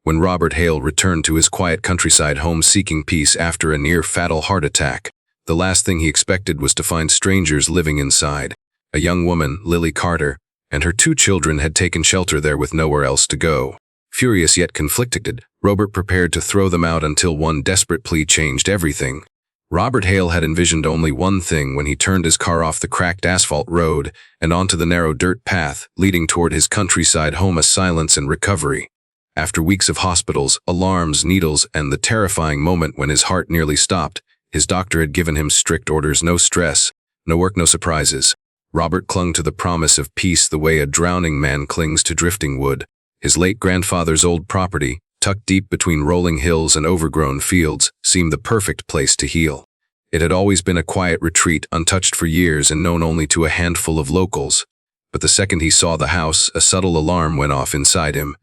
when Robert Hale returned to his quiet countryside home seeking peace after a near-fatal heart attack. The last thing he expected was to find strangers living inside. A young woman, Lily Carter, and her 2 children had taken shelter there with nowhere else to go. Furious yet conflicted, Robert prepared to throw them out until one desperate plea changed everything. Robert Hale had envisioned only one thing when he turned his car off the cracked asphalt road and onto the narrow dirt path leading toward his countryside home of silence and recovery. After weeks of hospitals, alarms, needles, and the terrifying moment when his heart nearly stopped, his doctor had given him strict orders: no stress, no work, no surprises. Robert clung to the promise of peace the way a drowning man clings to drifting wood. His late grandfather's old property, tucked deep between rolling hills and overgrown fields, seemed the perfect place to heal. It had always been a quiet retreat, untouched for years and known only to a handful of locals. But the second he saw the house, a subtle alarm went off inside him.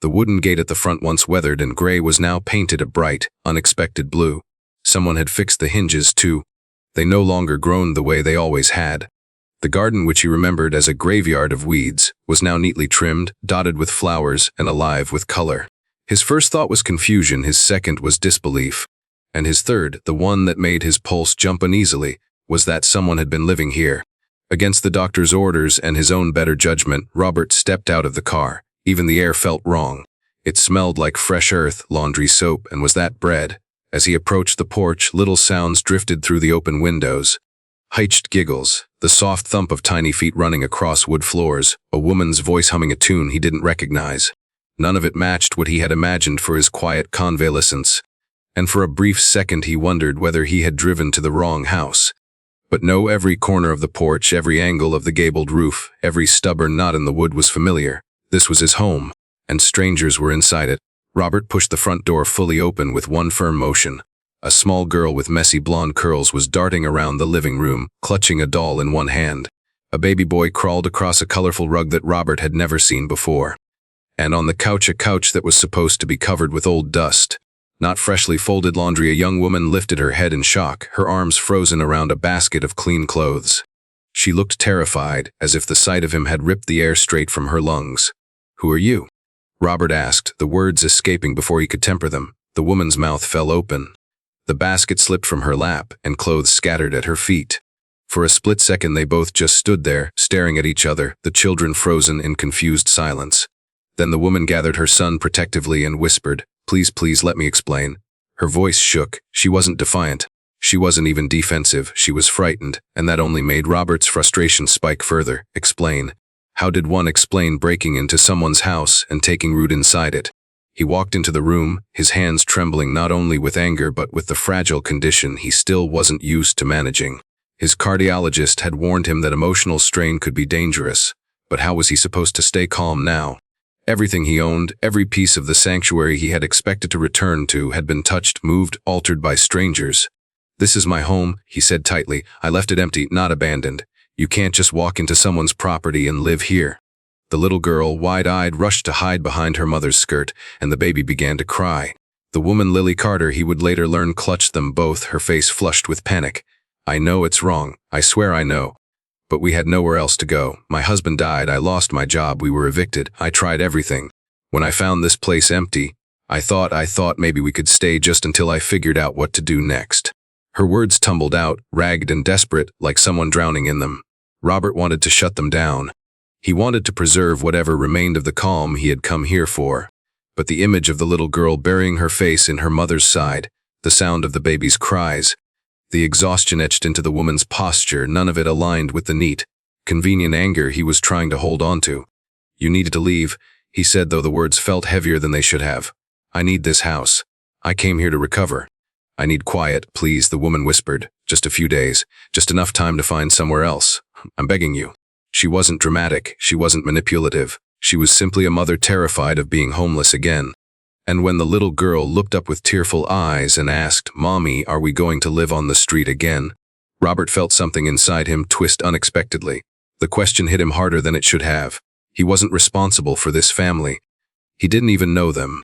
The wooden gate at the front, once weathered and gray, was now painted a bright, unexpected blue. Someone had fixed the hinges, too. They no longer groaned the way they always had. The garden, which he remembered as a graveyard of weeds, was now neatly trimmed, dotted with flowers, and alive with color. His first thought was confusion, his second was disbelief, and his third, the one that made his pulse jump uneasily, was that someone had been living here. Against the doctor's orders and his own better judgment, Robert stepped out of the car. Even the air felt wrong. It smelled like fresh earth, laundry soap, and was that bread? As he approached the porch, little sounds drifted through the open windows. Hushed giggles, the soft thump of tiny feet running across wood floors, a woman's voice humming a tune he didn't recognize. None of it matched what he had imagined for his quiet convalescence, and for a brief second he wondered whether he had driven to the wrong house. But no, every corner of the porch, every angle of the gabled roof, every stubborn knot in the wood was familiar. This was his home, and strangers were inside it. Robert pushed the front door fully open with one firm motion. A small girl with messy blonde curls was darting around the living room, clutching a doll in one hand. A baby boy crawled across a colorful rug that Robert had never seen before. And on the couch, a couch that was supposed to be covered with old dust, not freshly folded laundry, a young woman lifted her head in shock, her arms frozen around a basket of clean clothes. She looked terrified, as if the sight of him had ripped the air straight from her lungs. "Who are you?" Robert asked, the words escaping before he could temper them. The woman's mouth fell open. The basket slipped from her lap, and clothes scattered at her feet. For a split second they both just stood there, staring at each other, the children frozen in confused silence. Then the woman gathered her son protectively and whispered, "Please, please, let me explain." Her voice shook. She wasn't defiant. She wasn't even defensive. She was frightened, and that only made Robert's frustration spike further. Explain. How did one explain breaking into someone's house and taking root inside it? He walked into the room, his hands trembling not only with anger but with the fragile condition he still wasn't used to managing. His cardiologist had warned him that emotional strain could be dangerous, but how was he supposed to stay calm now? Everything he owned, every piece of the sanctuary he had expected to return to, had been touched, moved, altered by strangers. "This is my home," he said tightly. "I left it empty, not abandoned. You can't just walk into someone's property and live here." The little girl, wide-eyed, rushed to hide behind her mother's skirt, and the baby began to cry. The woman, Lily Carter, he would later learn, clutched them both, her face flushed with panic. "I know it's wrong. I swear I know. But we had nowhere else to go. My husband died. I lost my job. We were evicted. I tried everything. When I found this place empty, I thought maybe we could stay just until I figured out what to do next." Her words tumbled out, ragged and desperate, like someone drowning in them. Robert wanted to shut them down. He wanted to preserve whatever remained of the calm he had come here for. But the image of the little girl burying her face in her mother's side, the sound of the baby's cries, the exhaustion etched into the woman's posture, none of it aligned with the neat, convenient anger he was trying to hold on to. "You needed to leave," he said, though the words felt heavier than they should have. "I need this house. I came here to recover." "I need quiet, please," the woman whispered. "Just a few days. Just enough time to find somewhere else. I'm begging you." She wasn't dramatic. She wasn't manipulative. She was simply a mother terrified of being homeless again. And when the little girl looked up with tearful eyes and asked, "Mommy, are we going to live on the street again?" Robert felt something inside him twist unexpectedly. The question hit him harder than it should have. He wasn't responsible for this family. He didn't even know them.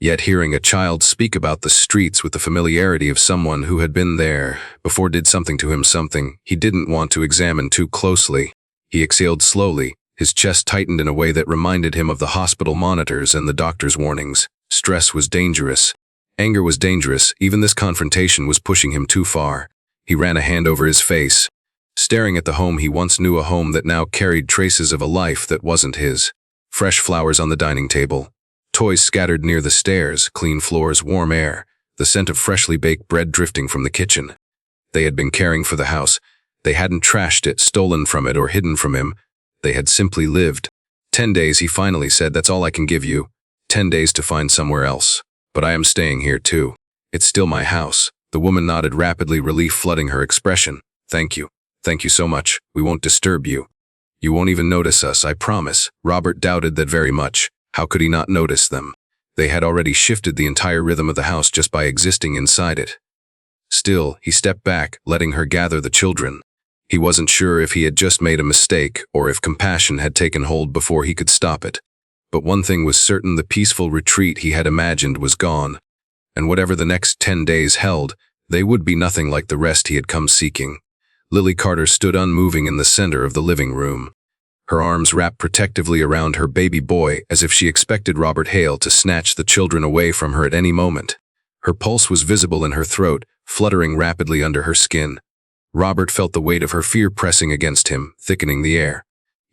Yet hearing a child speak about the streets with the familiarity of someone who had been there before did something to him, something he didn't want to examine too closely. He exhaled slowly, his chest tightened in a way that reminded him of the hospital monitors and the doctor's warnings. Stress was dangerous. Anger was dangerous. Even this confrontation was pushing him too far. He ran a hand over his face, staring at the home he once knew, a home that now carried traces of a life that wasn't his. Fresh flowers on the dining table, toys scattered near the stairs, clean floors, warm air, the scent of freshly baked bread drifting from the kitchen. They had been caring for the house. They hadn't trashed it, stolen from it, or hidden from him. They had simply lived. 10 days, he finally said, that's all I can give you. 10 days to find somewhere else. But I am staying here too. It's still my house. The woman nodded rapidly, relief flooding her expression. Thank you. Thank you so much. We won't disturb you. You won't even notice us, I promise. Robert doubted that very much. How could he not notice them? They had already shifted the entire rhythm of the house just by existing inside it. Still, he stepped back, letting her gather the children. He wasn't sure if he had just made a mistake or if compassion had taken hold before he could stop it. But one thing was certain: the peaceful retreat he had imagined was gone. And whatever the next 10 days held, they would be nothing like the rest he had come seeking. Lily Carter stood unmoving in the center of the living room, her arms wrapped protectively around her baby boy, as if she expected Robert Hale to snatch the children away from her at any moment. Her pulse was visible in her throat, fluttering rapidly under her skin. Robert felt the weight of her fear pressing against him, thickening the air.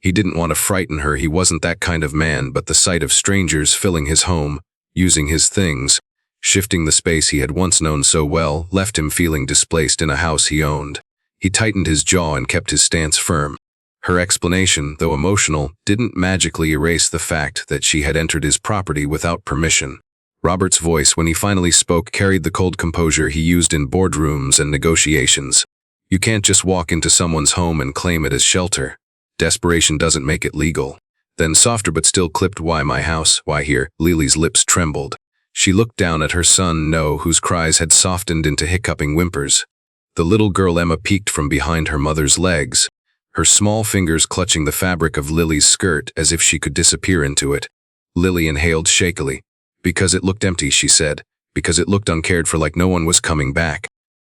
He didn't want to frighten her, he wasn't that kind of man, but the sight of strangers filling his home, using his things, shifting the space he had once known so well, left him feeling displaced in a house he owned. He tightened his jaw and kept his stance firm. Her explanation, though emotional, didn't magically erase the fact that she had entered his property without permission. Robert's voice, when he finally spoke, carried the cold composure he used in boardrooms and negotiations. You can't just walk into someone's home and claim it as shelter. Desperation doesn't make it legal. Then softer but still clipped, why my house? Why here? Lily's lips trembled. She looked down at her son, Noah, whose cries had softened into hiccuping whimpers. The little girl Emma peeked from behind her mother's legs, her small fingers clutching the fabric of Lily's skirt as if she could disappear into it. Lily inhaled shakily. Because it looked empty, she said. Because it looked uncared for, like no one was coming back.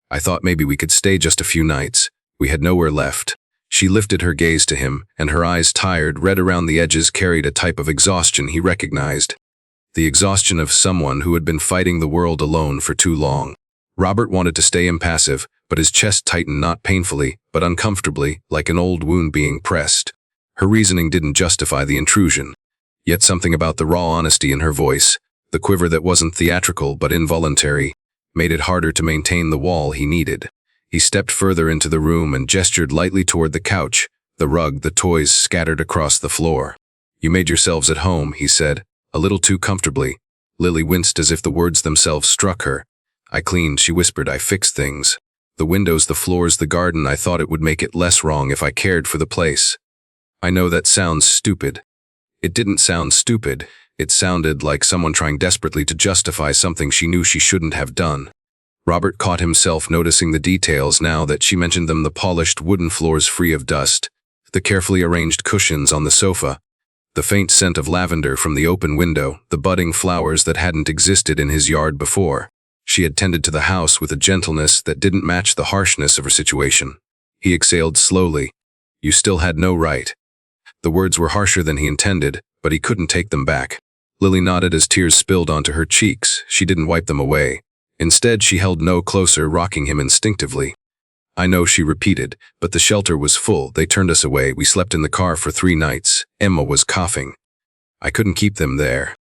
I thought maybe we could stay just a few nights. We had nowhere left. She lifted her gaze to him, and her eyes, tired, red around the edges, carried a type of exhaustion he recognized. The exhaustion of someone who had been fighting the world alone for too long. Robert wanted to stay impassive, but his chest tightened, not painfully, but uncomfortably, like an old wound being pressed. Her reasoning didn't justify the intrusion. Yet something about the raw honesty in her voice, the quiver that wasn't theatrical but involuntary, made it harder to maintain the wall he needed. He stepped further into the room and gestured lightly toward the couch, the rug, the toys scattered across the floor. You made yourselves at home, he said, a little too comfortably. Lily winced as if the words themselves struck her. I cleaned, she whispered. I fixed things. The windows, the floors, the garden. I thought it would make it less wrong if I cared for the place. I know that sounds stupid. It didn't sound stupid. It sounded like someone trying desperately to justify something she knew she shouldn't have done. Robert caught himself noticing the details now that she mentioned them: the polished wooden floors free of dust, the carefully arranged cushions on the sofa, the faint scent of lavender from the open window, the budding flowers that hadn't existed in his yard before. She had tended to the house with a gentleness that didn't match the harshness of her situation. He exhaled slowly. You still had no right. The words were harsher than he intended, but he couldn't take them back. Lily nodded as tears spilled onto her cheeks. She didn't wipe them away. Instead, she held Noah closer, rocking him instinctively. I know, she repeated, but the shelter was full. They turned us away. We slept in the car for 3 nights. Emma was coughing. I couldn't keep them there.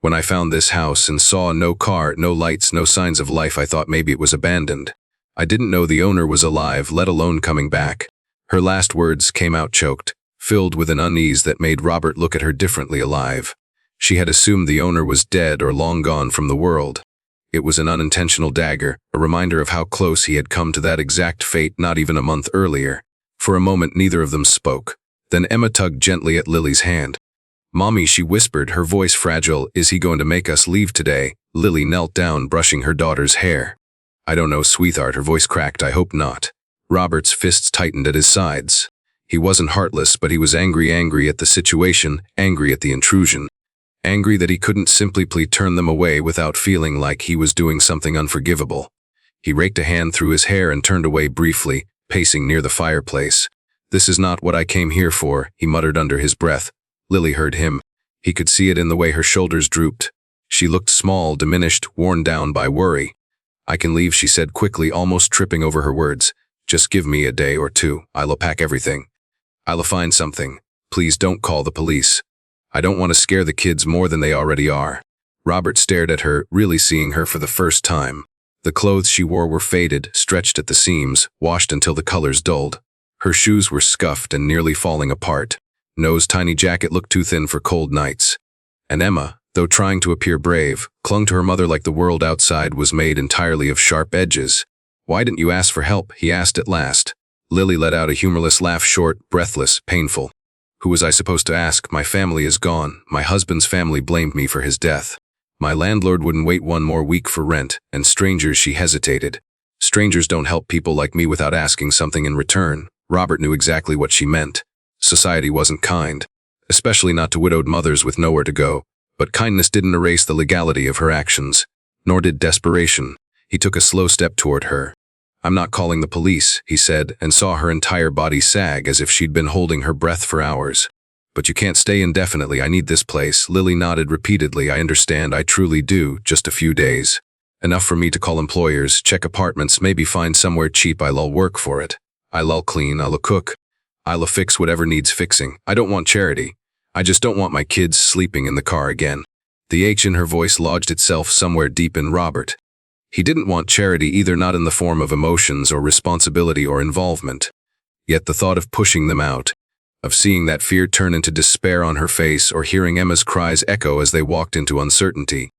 When I found this house and saw no car, no lights, no signs of life, I thought maybe it was abandoned. I didn't know the owner was alive, let alone coming back. Her last words came out choked, filled with an unease that made Robert look at her differently. Alive. She had assumed the owner was dead or long gone from the world. It was an unintentional dagger, a reminder of how close he had come to that exact fate not even a month earlier. For a moment, neither of them spoke. Then Emma tugged gently at Lily's hand. Mommy, she whispered, her voice fragile, is he going to make us leave today? Lily knelt down, brushing her daughter's hair. I don't know, sweetheart, her voice cracked. I hope not. Robert's fists tightened at his sides. He wasn't heartless, but he was angry at the situation, angry at the intrusion. Angry that he couldn't simply turn them away without feeling like he was doing something unforgivable. He raked a hand through his hair and turned away briefly, pacing near the fireplace. This is not what I came here for, he muttered under his breath. Lily heard him. He could see it in the way her shoulders drooped. She looked small, diminished, worn down by worry. "I can leave," she said quickly, almost tripping over her words. "Just give me a day or two. I'll pack everything. I'll find something. Please don't call the police. I don't want to scare the kids more than they already are." Robert stared at her, really seeing her for the first time. The clothes she wore were faded, stretched at the seams, washed until the colors dulled. Her shoes were scuffed and nearly falling apart. No's tiny jacket looked too thin for cold nights. And Emma, though trying to appear brave, clung to her mother like the world outside was made entirely of sharp edges. "Why didn't you ask for help?" he asked at last. Lily let out a humorless laugh, short, breathless, painful. "Who was I supposed to ask? My family is gone. My husband's family blamed me for his death. My landlord wouldn't wait one more week for rent, and strangers," she hesitated. "Strangers don't help people like me without asking something in return." Robert knew exactly what she meant. Society wasn't kind, especially not to widowed mothers with nowhere to go. But kindness didn't erase the legality of her actions, nor did desperation. He took a slow step toward her. "I'm not calling the police," he said, and saw her entire body sag as if she'd been holding her breath for hours. "But you can't stay indefinitely. I need this place." Lily nodded repeatedly. "I understand. I truly do. Just a few days. Enough for me to call employers, check apartments, maybe find somewhere cheap. I'll work for it. I'll clean, I'll cook. I'll fix whatever needs fixing. I don't want charity. I just don't want my kids sleeping in the car again." The H in her voice lodged itself somewhere deep in Robert. He didn't want charity either, not in the form of emotions or responsibility or involvement. Yet the thought of pushing them out, of seeing that fear turn into despair on her face or hearing Emma's cries echo as they walked into uncertainty,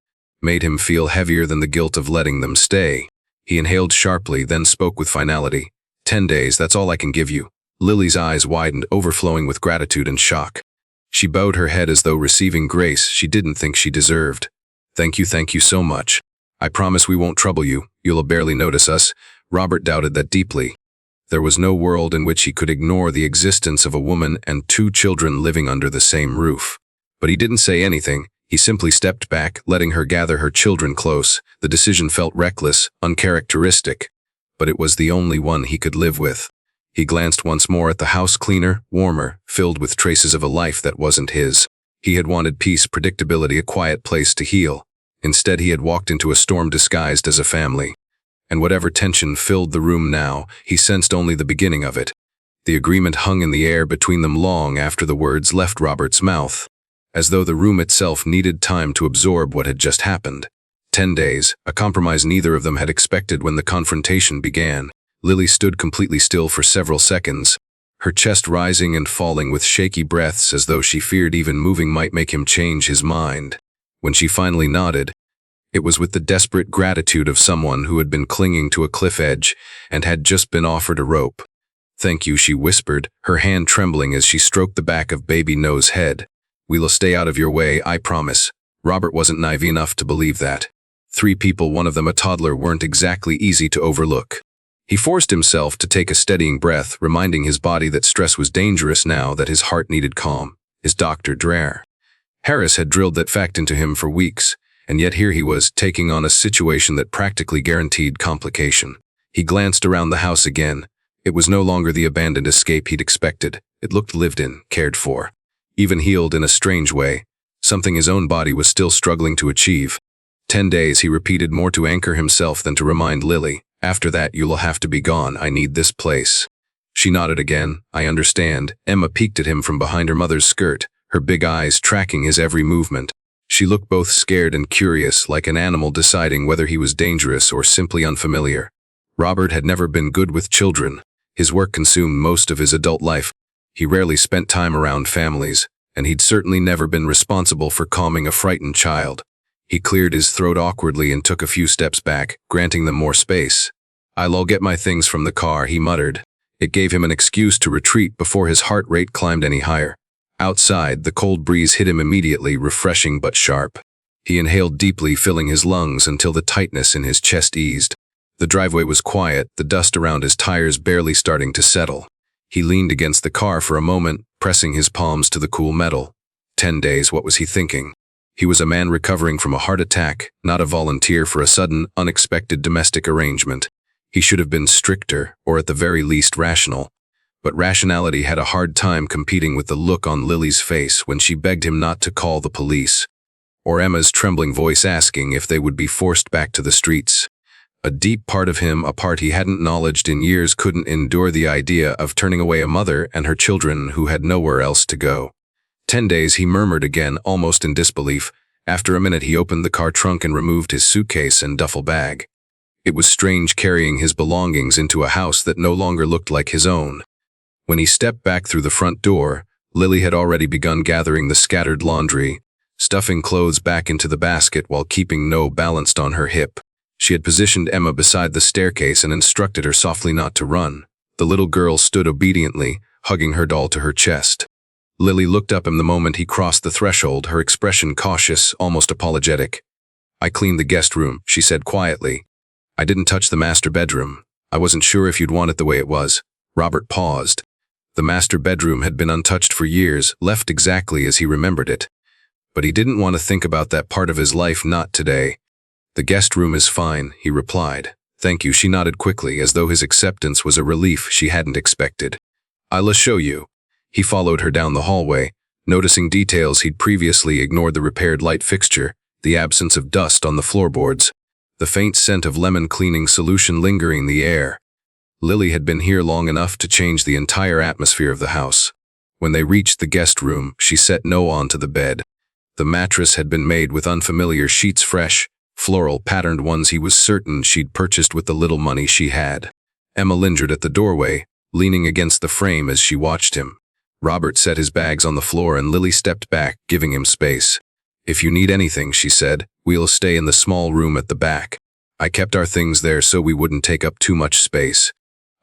made him feel heavier than the guilt of letting them stay. He inhaled sharply, then spoke with finality. 10 days, that's all I can give you." Lily's eyes widened, overflowing with gratitude and shock. She bowed her head as though receiving grace she didn't think she deserved. Thank you so much. I promise we won't trouble you. You'll barely notice us." Robert doubted that deeply. There was no world in which he could ignore the existence of a woman and 2 children living under the same roof. But he didn't say anything. He simply stepped back, letting her gather her children close. The decision felt reckless, uncharacteristic, but it was the only one he could live with. He glanced once more at the house, cleaner, warmer, filled with traces of a life that wasn't his. He had wanted peace, predictability, a quiet place to heal. Instead, he had walked into a storm disguised as a family. And whatever tension filled the room now, he sensed only the beginning of it. The agreement hung in the air between them long after the words left Robert's mouth, as though the room itself needed time to absorb what had just happened. 10 days, a compromise neither of them had expected when the confrontation began. Lily stood completely still for several seconds, her chest rising and falling with shaky breaths as though she feared even moving might make him change his mind. When she finally nodded, it was with the desperate gratitude of someone who had been clinging to a cliff edge and had just been offered a rope. "Thank you," she whispered, her hand trembling as she stroked the back of baby No's head. "We'll stay out of your way, I promise." Robert wasn't naive enough to believe that. 3 people, one of them a toddler, weren't exactly easy to overlook. He forced himself to take a steadying breath, reminding his body that stress was dangerous now, that his heart needed calm. His doctor, Dr. Harris, had drilled that fact into him for weeks, and yet here he was, taking on a situation that practically guaranteed complication. He glanced around the house again. It was no longer the abandoned escape he'd expected. It looked lived in, cared for, even healed in a strange way, something his own body was still struggling to achieve. 10 days, he repeated, more to anchor himself than to remind Lily. "After that, you'll have to be gone. I need this place." She nodded again. "I understand." Emma peeked at him from behind her mother's skirt, her big eyes tracking his every movement. She looked both scared and curious, like an animal deciding whether he was dangerous or simply unfamiliar. Robert had never been good with children. His work consumed most of his adult life. He rarely spent time around families, and he'd certainly never been responsible for calming a frightened child. He cleared his throat awkwardly and took a few steps back, granting them more space. "I'll get my things from the car," he muttered. It gave him an excuse to retreat before his heart rate climbed any higher. Outside, the cold breeze hit him immediately, refreshing but sharp. He inhaled deeply, filling his lungs until the tightness in his chest eased. The driveway was quiet, the dust around his tires barely starting to settle. He leaned against the car for a moment, pressing his palms to the cool metal. 10 days, what was he thinking? He was a man recovering from a heart attack, not a volunteer for a sudden, unexpected domestic arrangement. He should have been stricter, or at the very least rational. But rationality had a hard time competing with the look on Lily's face when she begged him not to call the police. or Emma's trembling voice asking if they would be forced back to the streets. A deep part of him, a part he hadn't acknowledged in years, couldn't endure the idea of turning away a mother and her children who had nowhere else to go. 10 days, he murmured again, almost in disbelief. After a minute, he opened the car trunk and removed his suitcase and duffel bag. It was strange carrying his belongings into a house that no longer looked like his own. When he stepped back through the front door, Lily had already begun gathering the scattered laundry, stuffing clothes back into the basket while keeping No balanced on her hip. She had positioned Emma beside the staircase and instructed her softly not to run. The little girl stood obediently, hugging her doll to her chest. Lily looked up him the moment he crossed the threshold, her expression cautious, almost apologetic. "I cleaned the guest room," she said quietly. "I didn't touch the master bedroom. I wasn't sure if you'd want it the way it was." Robert paused. The master bedroom had been untouched for years, left exactly as he remembered it. But he didn't want to think about that part of his life, not today. "The guest room is fine," he replied. "Thank you," she nodded quickly, as though his acceptance was a relief she hadn't expected. "I'll show you." He followed her down the hallway, noticing details he'd previously ignored: the repaired light fixture, the absence of dust on the floorboards, the faint scent of lemon cleaning solution lingering in the air. Lily had been here long enough to change the entire atmosphere of the house. When they reached the guest room, she set No onto the bed. The mattress had been made with unfamiliar sheets, fresh, floral patterned ones he was certain she'd purchased with the little money she had. Emma lingered at the doorway, leaning against the frame as she watched him. Robert set his bags on the floor and Lily stepped back, giving him space. "If you need anything," she said, "we'll stay in the small room at the back. I kept our things there so we wouldn't take up too much space."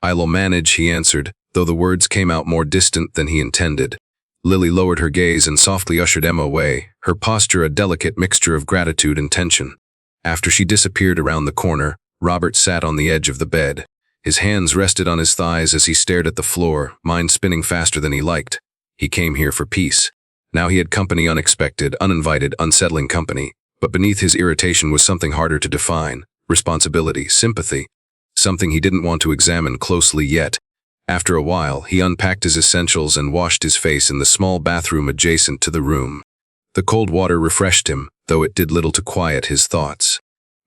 "I'll manage," he answered, though the words came out more distant than he intended. Lily lowered her gaze and softly ushered Emma away, her posture a delicate mixture of gratitude and tension. After she disappeared around the corner, Robert sat on the edge of the bed. His hands rested on his thighs as he stared at the floor, mind spinning faster than he liked. He came here for peace. Now he had company, unexpected, uninvited, unsettling company. But beneath his irritation was something harder to define: responsibility, sympathy. Something he didn't want to examine closely yet. After a while, he unpacked his essentials and washed his face in the small bathroom adjacent to the room. The cold water refreshed him, though it did little to quiet his thoughts.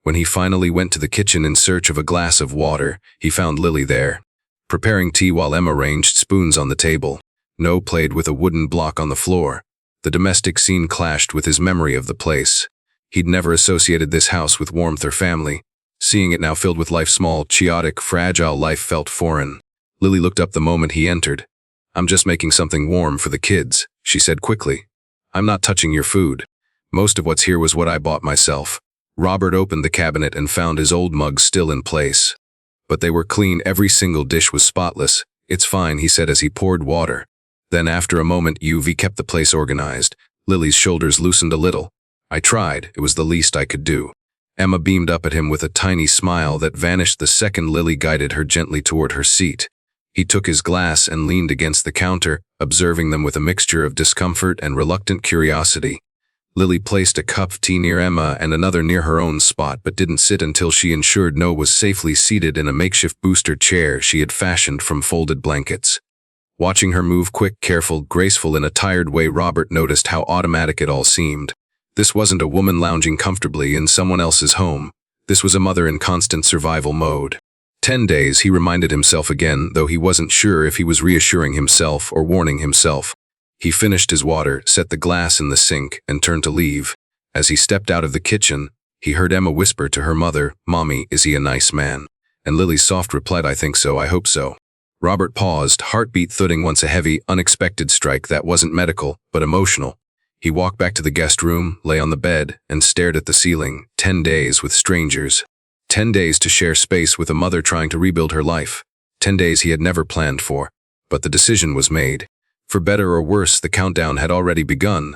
When he finally went to the kitchen in search of a glass of water, he found Lily there, preparing tea while Emma arranged spoons on the table. No played with a wooden block on the floor. The domestic scene clashed with his memory of the place. He'd never associated this house with warmth or family. Seeing it now filled with life, small, chaotic, fragile life, felt foreign. Lily looked up the moment he entered. "I'm just making something warm for the kids," she said quickly. "I'm not touching your food. Most of what's here was what I bought myself." Robert opened the cabinet and found his old mugs still in place. But they were clean, every single dish was spotless. "It's fine," he said as he poured water. Then after a moment, "You've kept the place organized." Lily's shoulders loosened a little. "I tried. It was the least I could do." Emma beamed up at him with a tiny smile that vanished the second Lily guided her gently toward her seat. He took his glass and leaned against the counter, observing them with a mixture of discomfort and reluctant curiosity. Lily placed a cup of tea near Emma and another near her own spot, but didn't sit until she ensured No was safely seated in a makeshift booster chair she had fashioned from folded blankets. Watching her move, quick, careful, graceful in a tired way, Robert noticed how automatic it all seemed. This wasn't a woman lounging comfortably in someone else's home. This was a mother in constant survival mode. 10 days, he reminded himself again, though he wasn't sure if he was reassuring himself or warning himself. He finished his water, set the glass in the sink, and turned to leave. As he stepped out of the kitchen, he heard Emma whisper to her mother, "Mommy, is he a nice man?" And Lily's soft reply, "I think so, I hope so." Robert paused, heartbeat thudding once, a heavy, unexpected strike that wasn't medical, but emotional. He walked back to the guest room, lay on the bed, and stared at the ceiling. 10 days with strangers. 10 days to share space with a mother trying to rebuild her life. 10 days he had never planned for. But the decision was made. For better or worse, the countdown had already begun.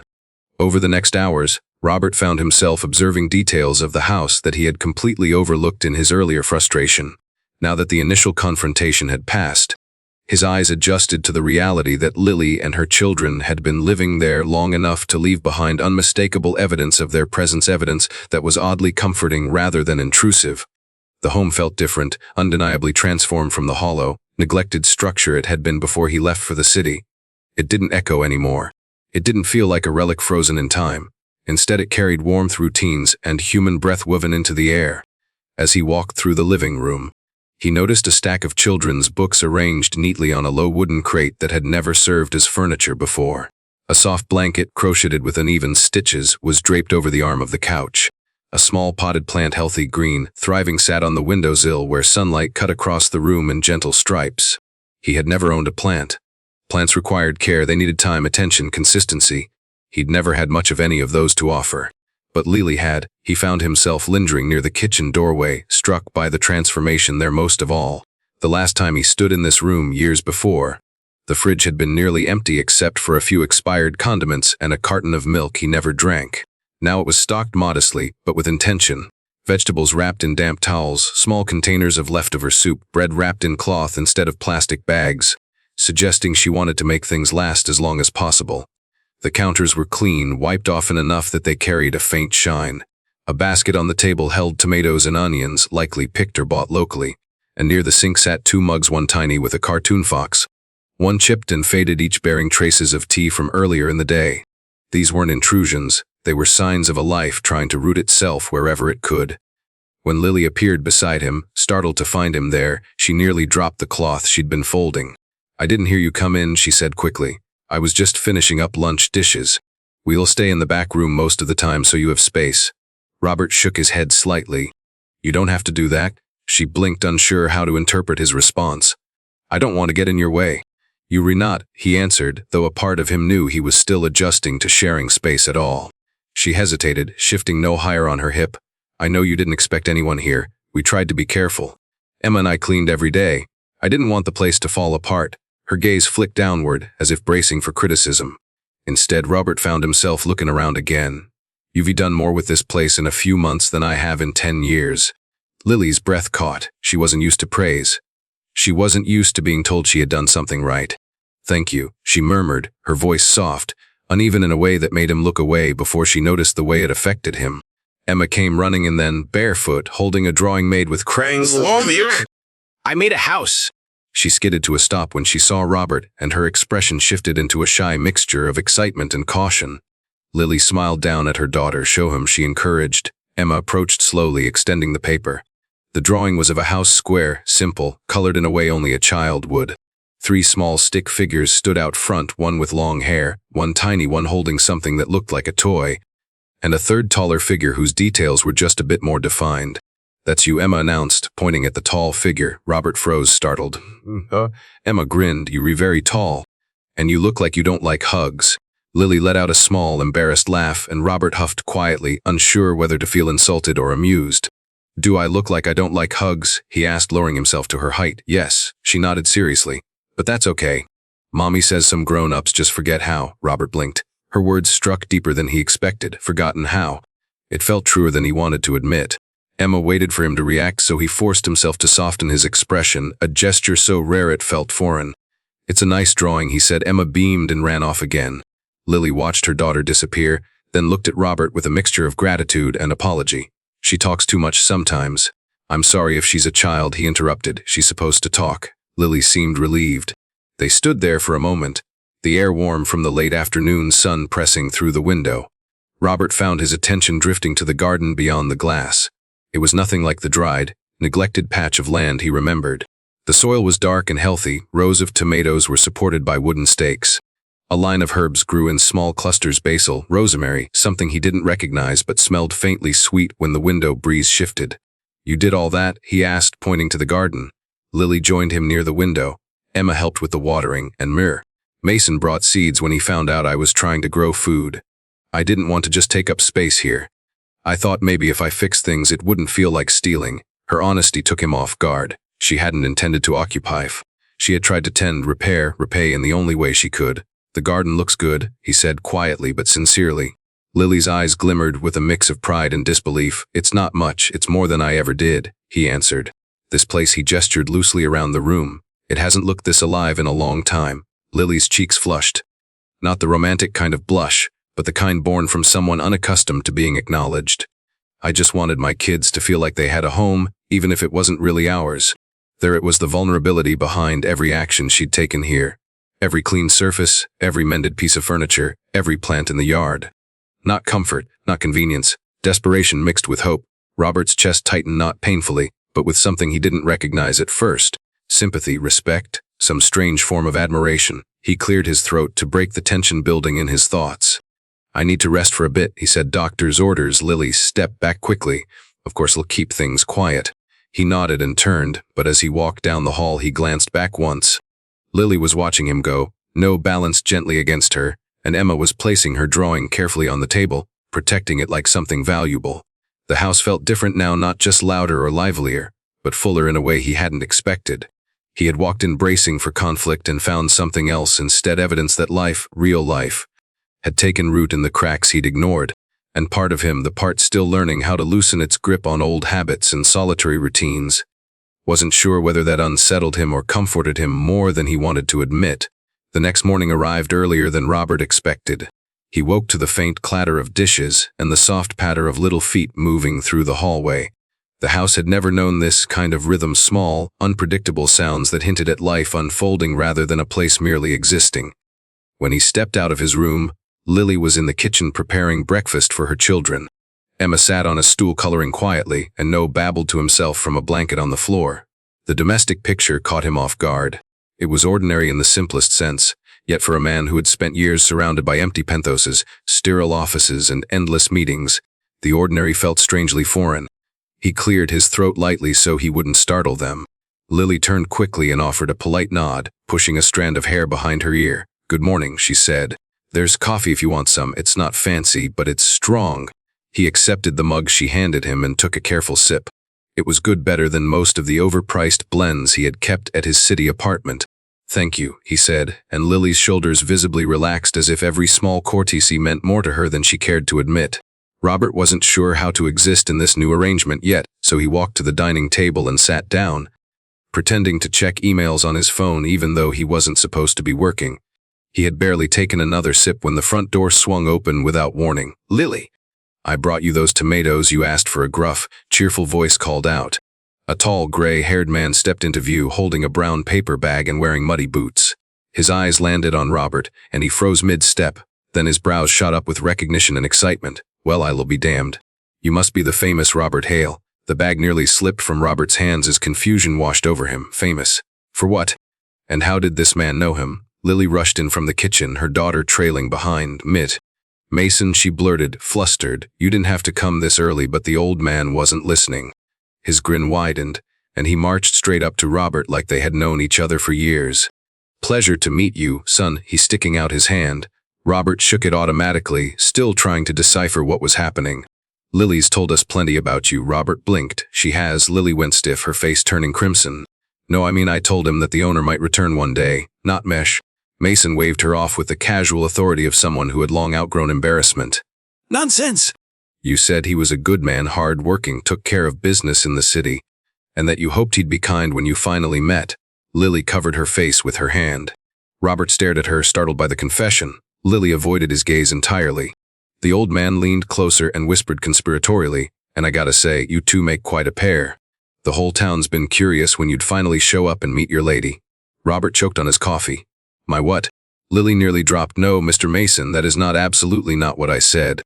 Over the next hours, Robert found himself observing details of the house that he had completely overlooked in his earlier frustration. Now that the initial confrontation had passed, his eyes adjusted to the reality that Lily and her children had been living there long enough to leave behind unmistakable evidence of their presence, evidence that was oddly comforting rather than intrusive. The home felt different, undeniably transformed from the hollow, neglected structure it had been before he left for the city. It didn't echo anymore. It didn't feel like a relic frozen in time. Instead, it carried warmth, routines, and human breath woven into the air. As he walked through the living room, he noticed a stack of children's books arranged neatly on a low wooden crate that had never served as furniture before. A soft blanket, crocheted with uneven stitches, was draped over the arm of the couch. A small potted plant, healthy green, thriving, sat on the windowsill where sunlight cut across the room in gentle stripes. He had never owned a plant. Plants required care, they needed time, attention, consistency. He'd never had much of any of those to offer. But Lily had. He found himself lingering near the kitchen doorway, struck by the transformation there most of all. The last time he stood in this room, years before, the fridge had been nearly empty except for a few expired condiments and a carton of milk he never drank. Now it was stocked modestly, but with intention. Vegetables wrapped in damp towels, small containers of leftover soup, bread wrapped in cloth instead of plastic bags, suggesting she wanted to make things last as long as possible. The counters were clean, wiped often enough that they carried a faint shine. A basket on the table held tomatoes and onions, likely picked or bought locally, and near the sink sat 2 mugs, one tiny with a cartoon fox, one chipped and faded, each bearing traces of tea from earlier in the day. These weren't intrusions, they were signs of a life trying to root itself wherever it could. When Lily appeared beside him, startled to find him there, she nearly dropped the cloth she'd been folding. "I didn't hear you come in," she said quickly. "I was just finishing up lunch dishes. We'll stay in the back room most of the time so you have space." Robert shook his head slightly. "You don't have to do that." She blinked, unsure how to interpret his response. "I don't want to get in your way." "You re not," he answered, though a part of him knew he was still adjusting to sharing space at all. She hesitated, shifting no higher on her hip. "I know you didn't expect anyone here. We tried to be careful. Emma and I cleaned every day. I didn't want the place to fall apart." Her gaze flicked downward, as if bracing for criticism. Instead, Robert found himself looking around again. "You've done more with this place in a few months than I have in 10 years. Lily's breath caught. She wasn't used to praise. She wasn't used to being told she had done something right. "Thank you," she murmured, her voice soft, uneven in a way that made him look away before she noticed the way it affected him. Emma came running and then, barefoot, holding a drawing made with crayons. "I made a house." She skidded to a stop when she saw Robert, and her expression shifted into a shy mixture of excitement and caution. Lily smiled down at her daughter. "Show him," she encouraged. Emma approached slowly, extending the paper. The drawing was of a house, square, simple, colored in a way only a child would. 3 small stick figures stood out front, one with long hair, one tiny one holding something that looked like a toy, and a third taller figure whose details were just a bit more defined. "That's you," Emma announced, pointing at the tall figure. Robert froze, startled. Emma grinned. "You're very tall. And you look like you don't like hugs." Lily let out a small, embarrassed laugh, and Robert huffed quietly, unsure whether to feel insulted or amused. "Do I look like I don't like hugs?" he asked, lowering himself to her height. "Yes," she nodded seriously. "But that's okay. Mommy says some grown-ups just forget how." Robert blinked. Her words struck deeper than he expected. Forgotten how? It felt truer than he wanted to admit. Emma waited for him to react, so he forced himself to soften his expression, a gesture so rare it felt foreign. "It's a nice drawing," he said. Emma beamed and ran off again. Lily watched her daughter disappear, then looked at Robert with a mixture of gratitude and apology. "She talks too much sometimes." "I'm sorry if she's a child," he interrupted. "She's supposed to talk." Lily seemed relieved. They stood there for a moment, the air warm from the late afternoon sun pressing through the window. Robert found his attention drifting to the garden beyond the glass. It was nothing like the dried, neglected patch of land he remembered. The soil was dark and healthy. Rows of tomatoes were supported by wooden stakes. A line of herbs grew in small clusters: basil, rosemary, something he didn't recognize but smelled faintly sweet when the window breeze shifted. "You did all that?" he asked, pointing to the garden. Lily joined him near the window. Emma helped with the watering, and Mason brought seeds when he found out I was trying to grow food. I didn't want to just take up space here. I thought maybe if I fixed things it wouldn't feel like stealing." Her honesty took him off guard. She hadn't intended to occupy. She had tried to tend, repair, repay in the only way she could. "The garden looks good," he said quietly but sincerely. Lily's eyes glimmered with a mix of pride and disbelief. "It's not much, it's more than I ever did," he answered. "This place," he gestured loosely around the room. "It hasn't looked this alive in a long time." Lily's cheeks flushed. Not the romantic kind of blush, but the kind born from someone unaccustomed to being acknowledged. "I just wanted my kids to feel like they had a home, even if it wasn't really ours." There it was, the vulnerability behind every action she'd taken here. Every clean surface, every mended piece of furniture, every plant in the yard. Not comfort, not convenience. Desperation mixed with hope. Robert's chest tightened not painfully, but with something he didn't recognize at first. Sympathy, respect, some strange form of admiration. He cleared his throat to break the tension building in his thoughts. I need to rest for a bit, he said. Doctor's orders. Lily stepped back quickly. Of course, he'll keep things quiet. He nodded and turned, but as he walked down the hall, he glanced back once. Lily was watching him go, No balanced gently against her, and Emma was placing her drawing carefully on the table, protecting it like something valuable. The house felt different now, not just louder or livelier, but fuller in a way he hadn't expected. He had walked in bracing for conflict and found something else instead, evidence that life, real life, had taken root in the cracks he'd ignored, and part of him, the part still learning how to loosen its grip on old habits and solitary routines, wasn't sure whether that unsettled him or comforted him more than he wanted to admit. The next morning arrived earlier than Robert expected. He woke to the faint clatter of dishes and the soft patter of little feet moving through the hallway. The house had never known this kind of rhythm, small, unpredictable sounds that hinted at life unfolding rather than a place merely existing. When he stepped out of his room, Lily was in the kitchen preparing breakfast for her children. Emma sat on a stool coloring quietly, and Noah babbled to himself from a blanket on the floor. The domestic picture caught him off guard. It was ordinary in the simplest sense, yet for a man who had spent years surrounded by empty penthouses, sterile offices, and endless meetings, the ordinary felt strangely foreign. He cleared his throat lightly so he wouldn't startle them. Lily turned quickly and offered a polite nod, pushing a strand of hair behind her ear. Good morning, she said. There's coffee if you want some. It's not fancy, but it's strong. He accepted the mug she handed him and took a careful sip. It was good, better than most of the overpriced blends he had kept at his city apartment. Thank you, he said, and Lily's shoulders visibly relaxed as if every small courtesy meant more to her than she cared to admit. Robert wasn't sure how to exist in this new arrangement yet, so he walked to the dining table and sat down, pretending to check emails on his phone even though he wasn't supposed to be working. He had barely taken another sip when the front door swung open without warning. Lily! I brought you those tomatoes you asked for, a gruff, cheerful voice called out. A tall, gray-haired man stepped into view holding a brown paper bag and wearing muddy boots. His eyes landed on Robert, and he froze mid-step, then his brows shot up with recognition and excitement. Well, I'll be damned. You must be the famous Robert Hale. The bag nearly slipped from Robert's hands as confusion washed over him. Famous? For what? And how did this man know him? Lily rushed in from the kitchen, her daughter trailing behind. Mason, she blurted, flustered. You didn't have to come this early, but the old man wasn't listening. His grin widened, and he marched straight up to Robert like they had known each other for years. Pleasure to meet you, son, he sticking out his hand. Robert shook it automatically, still trying to decipher what was happening. Lily's told us plenty about you. Robert blinked. She has. Lily went stiff, her face turning crimson. No, I mean I told him that the owner might return one day, not Mesh. Mason waved her off with the casual authority of someone who had long outgrown embarrassment. Nonsense! You said he was a good man, hard-working, took care of business in the city, and that you hoped he'd be kind when you finally met. Lily covered her face with her hand. Robert stared at her, startled by the confession. Lily avoided his gaze entirely. The old man leaned closer and whispered conspiratorially, and I gotta say, you two make quite a pair. The whole town's been curious when you'd finally show up and meet your lady. Robert choked on his coffee. My what? Lily nearly dropped. No, Mr. Mason, that is absolutely not what I said.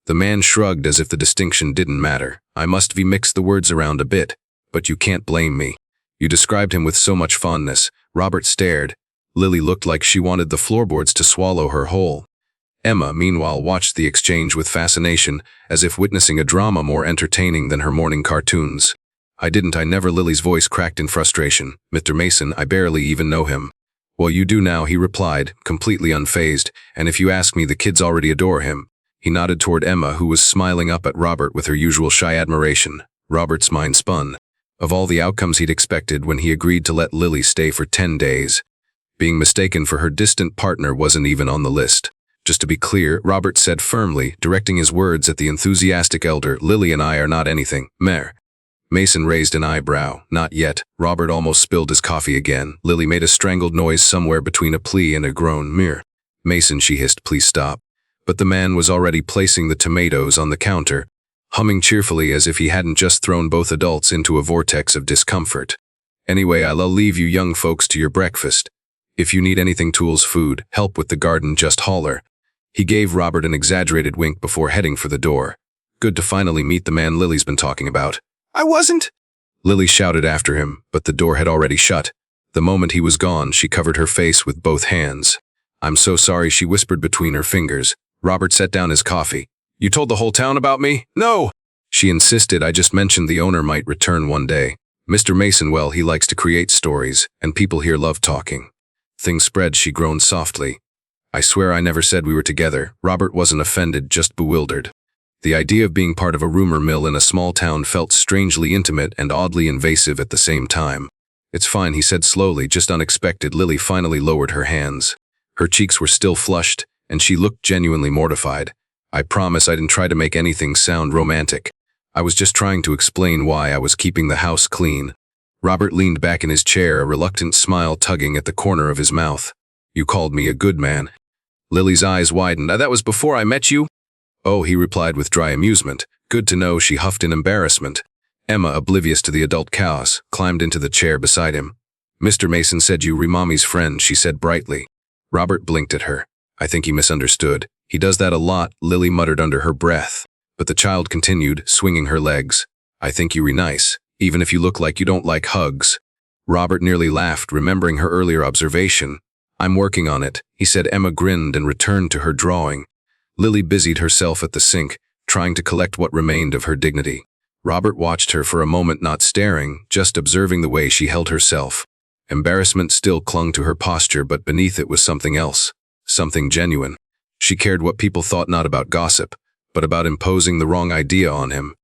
The man shrugged as if the distinction didn't matter. I must have mixed the words around a bit, but you can't blame me. You described him with so much fondness. Robert stared. Lily looked like she wanted the floorboards to swallow her whole. Emma, meanwhile, watched the exchange with fascination, as if witnessing a drama more entertaining than her morning cartoons. I never. Lily's voice cracked in frustration. Mr. Mason, I barely even know him. Well, you do now, he replied, completely unfazed, and if you ask me, the kids already adore him. He nodded toward Emma, who was smiling up at Robert with her usual shy admiration. Robert's mind spun. Of all the outcomes he'd expected when he agreed to let Lily stay for 10 days, being mistaken for her distant partner wasn't even on the list. Just to be clear, Robert said firmly, directing his words at the enthusiastic elder, Lily and I are not anything. Mare. Mason raised an eyebrow. Not yet. Robert almost spilled his coffee again. Lily made a strangled noise somewhere between a plea and a groan. Mere. Mason, she hissed, please stop. But the man was already placing the tomatoes on the counter, humming cheerfully as if he hadn't just thrown both adults into a vortex of discomfort. Anyway, I'll leave you young folks to your breakfast. If you need anything, tools, food, help with the garden, just holler. He gave Robert an exaggerated wink before heading for the door. Good to finally meet the man Lily's been talking about. I wasn't. Lily shouted after him, but the door had already shut. The moment he was gone, she covered her face with both hands. I'm so sorry, she whispered between her fingers. Robert set down his coffee. You told the whole town about me? No. She insisted. I just mentioned the owner might return one day. Mr. Mason, well, he likes to create stories, and people here love talking. Things spread, she groaned softly. I swear I never said we were together. Robert wasn't offended, just bewildered. The idea of being part of a rumor mill in a small town felt strangely intimate and oddly invasive at the same time. It's fine, he said slowly, just unexpected. Lily finally lowered her hands. Her cheeks were still flushed, and she looked genuinely mortified. I promise I didn't try to make anything sound romantic. I was just trying to explain why I was keeping the house clean. Robert leaned back in his chair, a reluctant smile tugging at the corner of his mouth. You called me a good man. Lily's eyes widened. That was before I met you? Oh, he replied with dry amusement. Good to know, she huffed in embarrassment. Emma, oblivious to the adult chaos, climbed into the chair beside him. Mr. Mason said you were Mommy's friend, she said brightly. Robert blinked at her. I think he misunderstood. He does that a lot, Lily muttered under her breath. But the child continued, swinging her legs. I think you're nice, even if you look like you don't like hugs. Robert nearly laughed, remembering her earlier observation. I'm working on it, he said. Emma grinned and returned to her drawing. Lily busied herself at the sink, trying to collect what remained of her dignity. Robert watched her for a moment, not staring, just observing the way she held herself. Embarrassment still clung to her posture, but beneath it was something else, something genuine. She cared what people thought, not about gossip, but about imposing the wrong idea on him.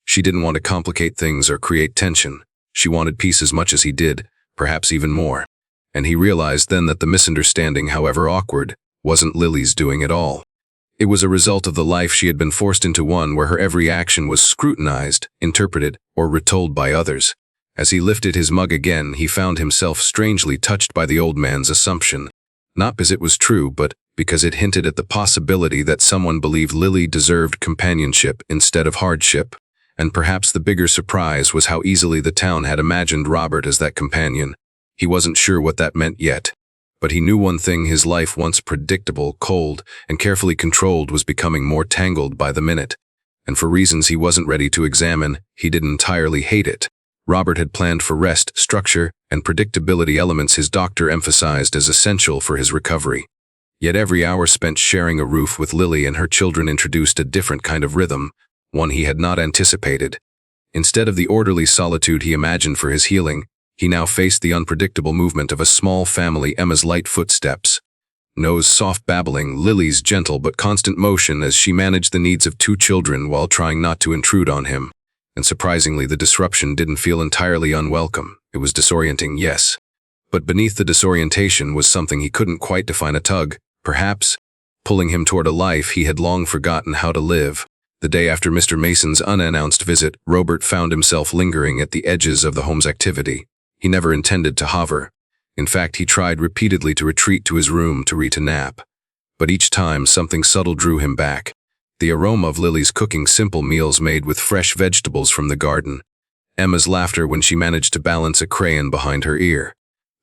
She didn't want to complicate things or create tension. She wanted peace as much as he did, perhaps even more. And he realized then that the misunderstanding, however awkward, wasn't Lily's doing at all. It was a result of the life she had been forced into, one where her every action was scrutinized, interpreted, or retold by others. As he lifted his mug again, he found himself strangely touched by the old man's assumption. Not because it was true, but because it hinted at the possibility that someone believed Lily deserved companionship instead of hardship. And perhaps the bigger surprise was how easily the town had imagined Robert as that companion. He wasn't sure what that meant yet. But he knew one thing: his life, once predictable, cold, and carefully controlled, was becoming more tangled by the minute. And for reasons he wasn't ready to examine, he didn't entirely hate it. Robert had planned for rest, structure, and predictability, elements his doctor emphasized as essential for his recovery. Yet every hour spent sharing a roof with Lily and her children introduced a different kind of rhythm, one he had not anticipated. Instead of the orderly solitude he imagined for his healing, he now faced the unpredictable movement of a small family, Emma's light footsteps. No's soft babbling, Lily's gentle but constant motion as she managed the needs of two children while trying not to intrude on him. And surprisingly, the disruption didn't feel entirely unwelcome. It was disorienting, yes. But beneath the disorientation was something he couldn't quite define, a tug, perhaps, pulling him toward a life he had long forgotten how to live. The day after Mr. Mason's unannounced visit, Robert found himself lingering at the edges of the home's activity. He never intended to hover. In fact, he tried repeatedly to retreat to his room to read a nap. But each time, something subtle drew him back. The aroma of Lily's cooking simple meals made with fresh vegetables from the garden. Emma's laughter when she managed to balance a crayon behind her ear.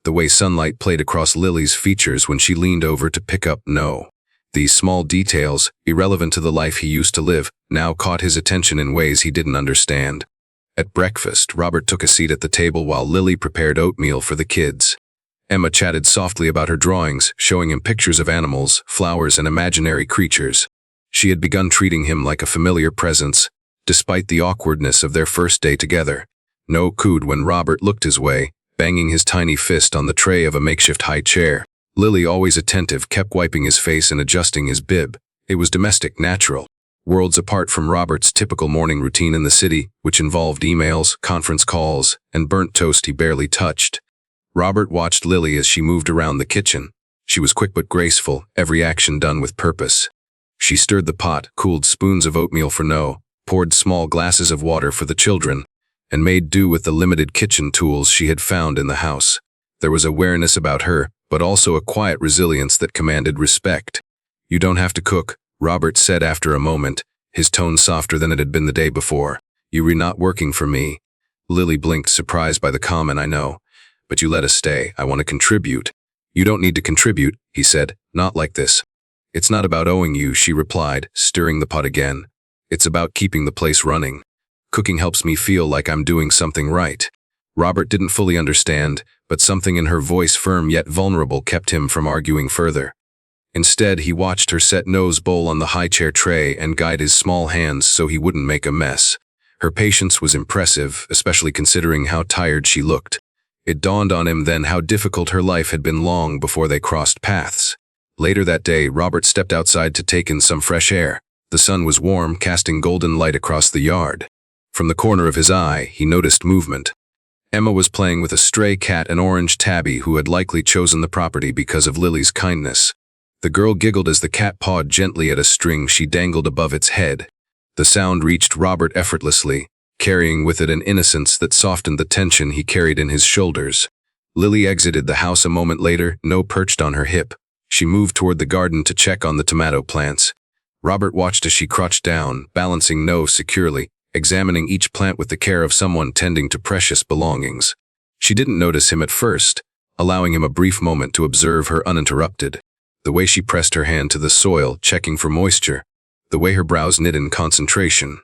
The way sunlight played across Lily's features when she leaned over to pick up No. These small details, irrelevant to the life he used to live, now caught his attention in ways he didn't understand. At breakfast, Robert took a seat at the table while Lily prepared oatmeal for the kids. Emma chatted softly about her drawings, showing him pictures of animals, flowers, and imaginary creatures. She had begun treating him like a familiar presence, despite the awkwardness of their first day together. No cooed when Robert looked his way, banging his tiny fist on the tray of a makeshift high chair. Lily, always attentive, kept wiping his face and adjusting his bib. It was domestic, natural. Worlds apart from Robert's typical morning routine in the city, which involved emails, conference calls, and burnt toast he barely touched. Robert watched Lily as she moved around the kitchen. She was quick but graceful, every action done with purpose. She stirred the pot, cooled spoons of oatmeal for No, poured small glasses of water for the children, and made do with the limited kitchen tools she had found in the house. There was awareness about her, but also a quiet resilience that commanded respect. You don't have to cook, Robert said after a moment, his tone softer than it had been the day before. You're not working for me. Lily blinked, surprised by the comment. I know, but you let us stay. I want to contribute. You don't need to contribute, he said, not like this. "It's not about owing you," she replied, stirring the pot again. "It's about keeping the place running. Cooking helps me feel like I'm doing something right." Robert didn't fully understand, but something in her voice, firm yet vulnerable, kept him from arguing further. Instead, he watched her set nose bowl on the high chair tray and guide his small hands so he wouldn't make a mess. Her patience was impressive, especially considering how tired she looked. It dawned on him then how difficult her life had been long before they crossed paths. Later that day, Robert stepped outside to take in some fresh air. The sun was warm, casting golden light across the yard. From the corner of his eye, he noticed movement. Emma was playing with a stray cat, an orange tabby who had likely chosen the property because of Lily's kindness. The girl giggled as the cat pawed gently at a string she dangled above its head. The sound reached Robert effortlessly, carrying with it an innocence that softened the tension he carried in his shoulders. Lily exited the house a moment later, no perched on her hip. She moved toward the garden to check on the tomato plants. Robert watched as she crouched down, balancing No securely, examining each plant with the care of someone tending to precious belongings. She didn't notice him at first, allowing him a brief moment to observe her uninterrupted. The way she pressed her hand to the soil, checking for moisture. The way her brows knit in concentration.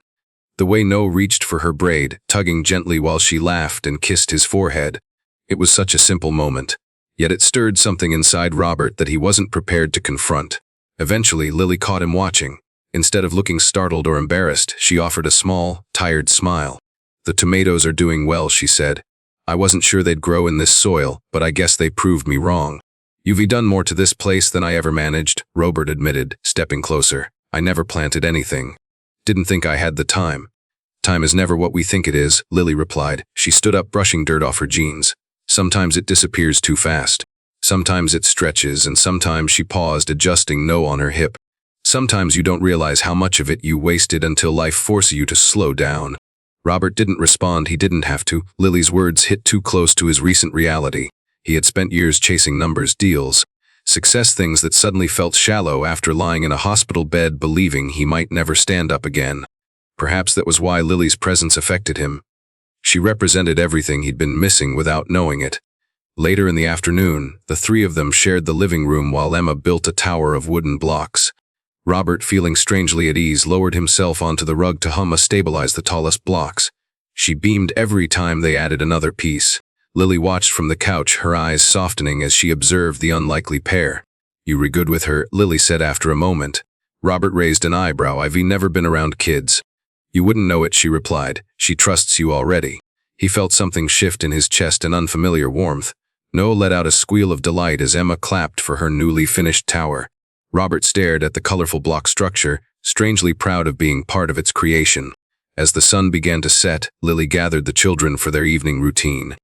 The way No reached for her braid, tugging gently while she laughed and kissed his forehead. It was such a simple moment, yet it stirred something inside Robert that he wasn't prepared to confront. Eventually, Lily caught him watching. Instead of looking startled or embarrassed, she offered a small, tired smile. "The tomatoes are doing well," she said. "I wasn't sure they'd grow in this soil, but I guess they proved me wrong." "You've done more to this place than I ever managed," Robert admitted, stepping closer. "I never planted anything. Didn't think I had the time." "Time is never what we think it is," Lily replied. She stood up, brushing dirt off her jeans. "Sometimes it disappears too fast. Sometimes it stretches, and sometimes," she paused, adjusting No on her hip. "Sometimes you don't realize how much of it you wasted until life forces you to slow down." Robert didn't respond. He didn't have to. Lily's words hit too close to his recent reality. He had spent years chasing numbers, deals, success, things that suddenly felt shallow after lying in a hospital bed believing he might never stand up again. Perhaps that was why Lily's presence affected him. She represented everything he'd been missing without knowing it. Later in the afternoon, the three of them shared the living room while Emma built a tower of wooden blocks. Robert, feeling strangely at ease, lowered himself onto the rug to stabilize the tallest blocks. She beamed every time they added another piece. Lily watched from the couch, her eyes softening as she observed the unlikely pair. "You were good with her," Lily said after a moment. Robert raised an eyebrow. "I've never been around kids." "You wouldn't know it," she replied. "She trusts you already." He felt something shift in his chest, an unfamiliar warmth. No let out a squeal of delight as Emma clapped for her newly finished tower. Robert stared at the colorful block structure, strangely proud of being part of its creation. As the sun began to set, Lily gathered the children for their evening routine.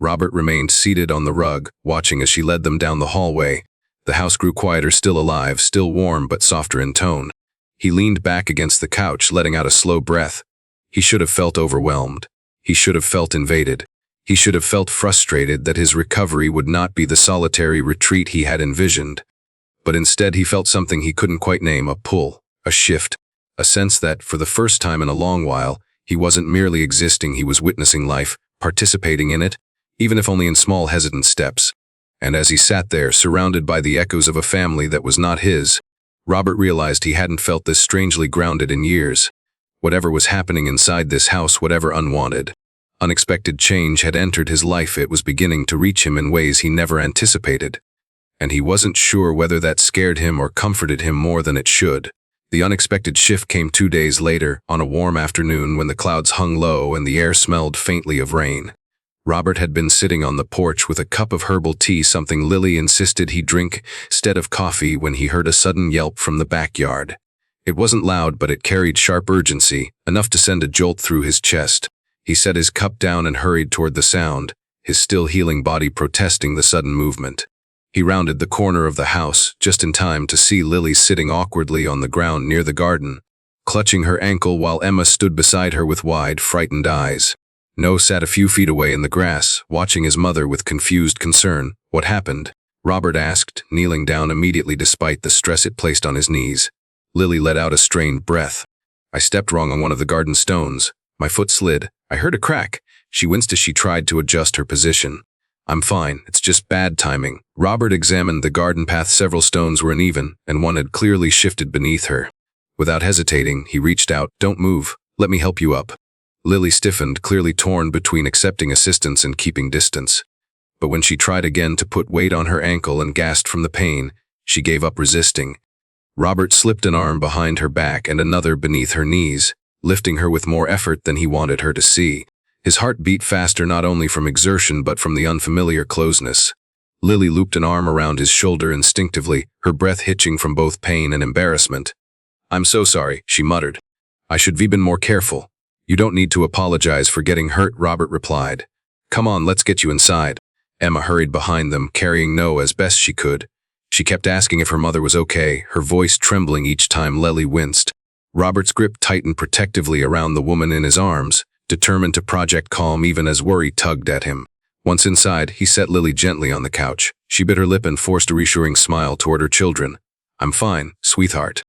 Robert remained seated on the rug, watching as she led them down the hallway. The house grew quieter, still alive, still warm but softer in tone. He leaned back against the couch, letting out a slow breath. He should have felt overwhelmed. He should have felt invaded. He should have felt frustrated that his recovery would not be the solitary retreat he had envisioned. But instead he felt something he couldn't quite name, a pull, a shift, a sense that, for the first time in a long while, he wasn't merely existing, he was witnessing life, participating in it, even if only in small, hesitant steps. And as he sat there, surrounded by the echoes of a family that was not his, Robert realized he hadn't felt this strangely grounded in years. Whatever was happening inside this house, whatever unwanted, unexpected change had entered his life, it was beginning to reach him in ways he never anticipated. And he wasn't sure whether that scared him or comforted him more than it should. The unexpected shift came 2 days later, on a warm afternoon when the clouds hung low and the air smelled faintly of rain. Robert had been sitting on the porch with a cup of herbal tea, something Lily insisted he drink instead of coffee, when he heard a sudden yelp from the backyard. It wasn't loud, but it carried sharp urgency, enough to send a jolt through his chest. He set his cup down and hurried toward the sound, his still healing body protesting the sudden movement. He rounded the corner of the house, just in time to see Lily sitting awkwardly on the ground near the garden, clutching her ankle while Emma stood beside her with wide, frightened eyes. No sat a few feet away in the grass, watching his mother with confused concern. "What happened?" Robert asked, kneeling down immediately despite the stress it placed on his knees. Lily let out a strained breath. "I stepped wrong on one of the garden stones. My foot slid. I heard a crack." She winced as she tried to adjust her position. I'm fine, it's just bad timing. Robert examined the garden path. Several stones were uneven, and one had clearly shifted beneath her. Without hesitating, he reached out. Don't move, let me help you up. Lily stiffened, clearly torn between accepting assistance and keeping distance. But when she tried again to put weight on her ankle and gasped from the pain, she gave up resisting. Robert slipped an arm behind her back and another beneath her knees, lifting her with more effort than he wanted her to see. His heart beat faster not only from exertion but from the unfamiliar closeness. Lily looped an arm around his shoulder instinctively, her breath hitching from both pain and embarrassment. I'm so sorry, she muttered. I should have been more careful. You don't need to apologize for getting hurt, Robert replied. Come on, let's get you inside. Emma hurried behind them, carrying No as best she could. She kept asking if her mother was okay, her voice trembling each time Lily winced. Robert's grip tightened protectively around the woman in his arms, determined to project calm even as worry tugged at him. Once inside, he set Lily gently on the couch. She bit her lip and forced a reassuring smile toward her children. I'm fine, sweetheart.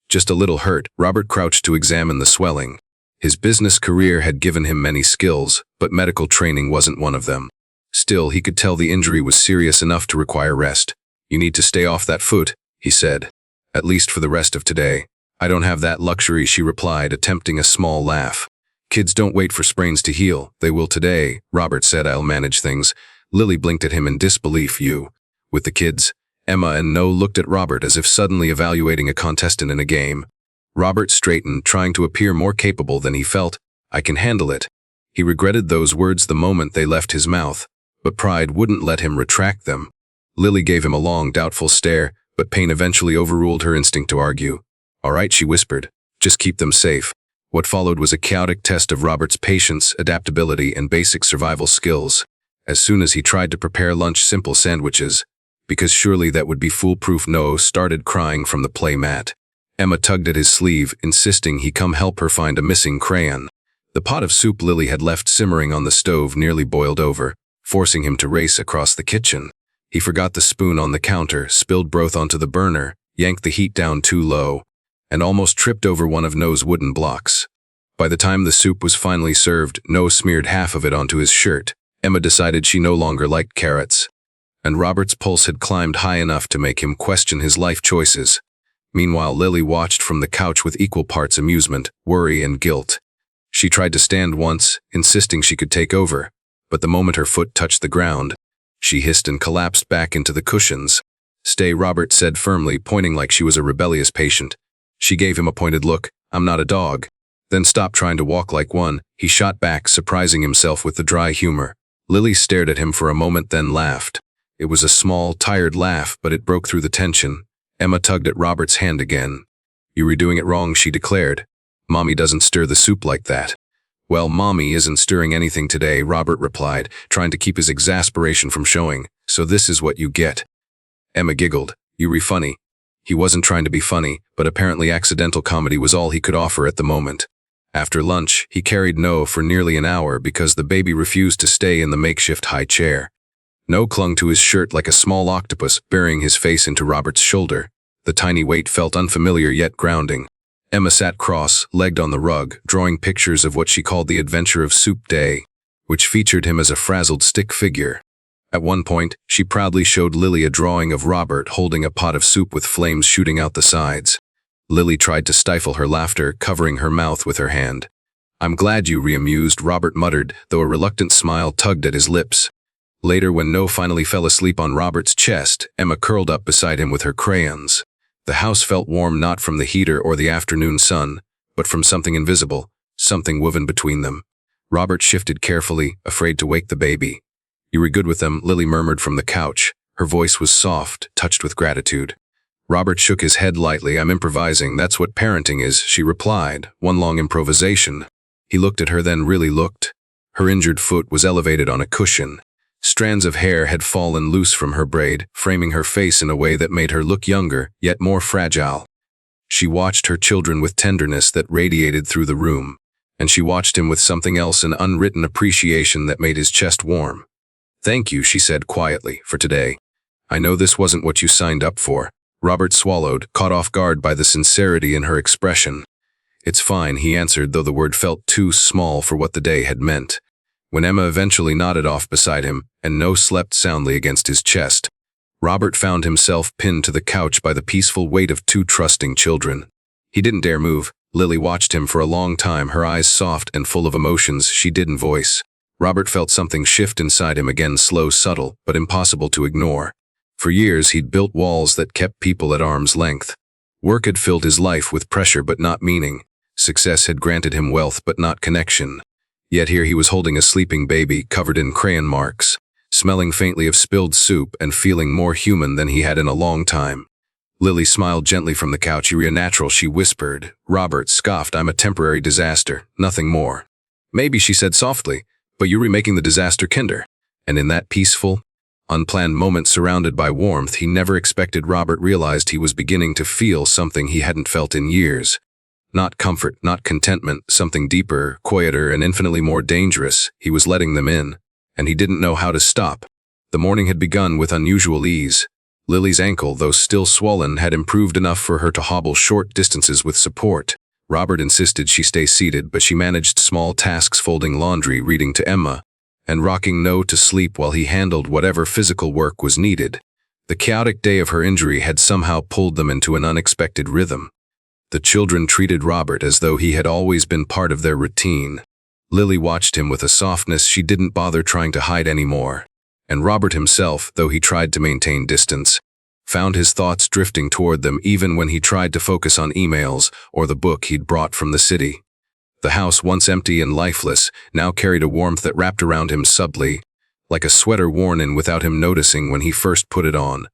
Just a little hurt. Robert crouched to examine the swelling. His business career had given him many skills, but medical training wasn't one of them. Still, he could tell the injury was serious enough to require rest. You need to stay off that foot, he said. At least for the rest of today. I don't have that luxury, she replied, attempting a small laugh. Kids don't wait for sprains to heal. They will today, Robert said. I'll manage things. Lily blinked at him in disbelief. You. With the kids? Emma and No looked at Robert as if suddenly evaluating a contestant in a game. Robert straightened, trying to appear more capable than he felt. I can handle it. He regretted those words the moment they left his mouth, but pride wouldn't let him retract them. Lily gave him a long, doubtful stare, but pain eventually overruled her instinct to argue. All right, she whispered. Just keep them safe. What followed was a chaotic test of Robert's patience, adaptability, and basic survival skills. As soon as he tried to prepare lunch, simple sandwiches, because surely that would be foolproof, No started crying from the play mat. Emma tugged at his sleeve, insisting he come help her find a missing crayon. The pot of soup Lily had left simmering on the stove nearly boiled over, forcing him to race across the kitchen. He forgot the spoon on the counter, spilled broth onto the burner, yanked the heat down too low, and almost tripped over one of No's wooden blocks. By the time the soup was finally served, No smeared half of it onto his shirt. Emma decided she no longer liked carrots, and Robert's pulse had climbed high enough to make him question his life choices. Meanwhile, Lily watched from the couch with equal parts amusement, worry, and guilt. She tried to stand once, insisting she could take over, but the moment her foot touched the ground, she hissed and collapsed back into the cushions. Stay, Robert said firmly, pointing like she was a rebellious patient. She gave him a pointed look. I'm not a dog. Then stop trying to walk like one, he shot back, surprising himself with the dry humor. Lily stared at him for a moment, then laughed. It was a small, tired laugh, but it broke through the tension. Emma tugged at Robert's hand again. You were doing it wrong, she declared. Mommy doesn't stir the soup like that. Well, Mommy isn't stirring anything today, Robert replied, trying to keep his exasperation from showing. So this is what you get. Emma giggled. You were funny. He wasn't trying to be funny, but apparently accidental comedy was all he could offer at the moment. After lunch, he carried No for nearly an hour because the baby refused to stay in the makeshift high chair. No clung to his shirt like a small octopus, burying his face into Robert's shoulder. The tiny weight felt unfamiliar yet grounding. Emma sat cross-legged on the rug, drawing pictures of what she called the adventure of Soup Day, which featured him as a frazzled stick figure. At one point, she proudly showed Lily a drawing of Robert holding a pot of soup with flames shooting out the sides. Lily tried to stifle her laughter, covering her mouth with her hand. I'm glad you re-amused, Robert muttered, though a reluctant smile tugged at his lips. Later, when No finally fell asleep on Robert's chest, Emma curled up beside him with her crayons. The house felt warm not from the heater or the afternoon sun, but from something invisible, something woven between them. Robert shifted carefully, afraid to wake the baby. You were good with them, Lily murmured from the couch. Her voice was soft, touched with gratitude. Robert shook his head lightly. I'm improvising, that's what parenting is, she replied, one long improvisation. He looked at her, then really looked. Her injured foot was elevated on a cushion. Strands of hair had fallen loose from her braid, framing her face in a way that made her look younger, yet more fragile. She watched her children with tenderness that radiated through the room, and she watched him with something else, an unwritten appreciation that made his chest warm. Thank you, she said quietly, for today. I know this wasn't what you signed up for. Robert swallowed, caught off guard by the sincerity in her expression. It's fine, he answered, though the word felt too small for what the day had meant. when Emma eventually nodded off beside him and No slept soundly against his chest, Robert found himself pinned to the couch by the peaceful weight of two trusting children. He didn't dare move. Lily watched him for a long time, her eyes soft and full of emotions she didn't voice. Robert felt something shift inside him again, slow, subtle, but impossible to ignore. For years he'd built walls that kept people at arm's length. Work had filled his life with pressure but not meaning. Success had granted him wealth but not connection. Yet here he was holding a sleeping baby covered in crayon marks, smelling faintly of spilled soup and feeling more human than he had in a long time. Lily smiled gently from the couch. "You're natural," she whispered. Robert scoffed. "I'm a temporary disaster, nothing more." "Maybe," she said softly, "but you're remaking the disaster kinder." And in that peaceful, unplanned moment surrounded by warmth he never expected, Robert realized he was beginning to feel something he hadn't felt in years. Not comfort, not contentment, something deeper, quieter, and infinitely more dangerous. He was letting them in, and he didn't know how to stop. The morning had begun with unusual ease. Lily's ankle, though still swollen, had improved enough for her to hobble short distances with support. Robert insisted she stay seated, but she managed small tasks, folding laundry, reading to Emma, and rocking No to sleep while he handled whatever physical work was needed. The chaotic day of her injury had somehow pulled them into an unexpected rhythm. The children treated Robert as though he had always been part of their routine. Lily watched him with a softness she didn't bother trying to hide anymore. And Robert himself, though he tried to maintain distance, found his thoughts drifting toward them even when he tried to focus on emails or the book he'd brought from the city. The house, once empty and lifeless, now carried a warmth that wrapped around him subtly, like a sweater worn in without him noticing when he first put it on.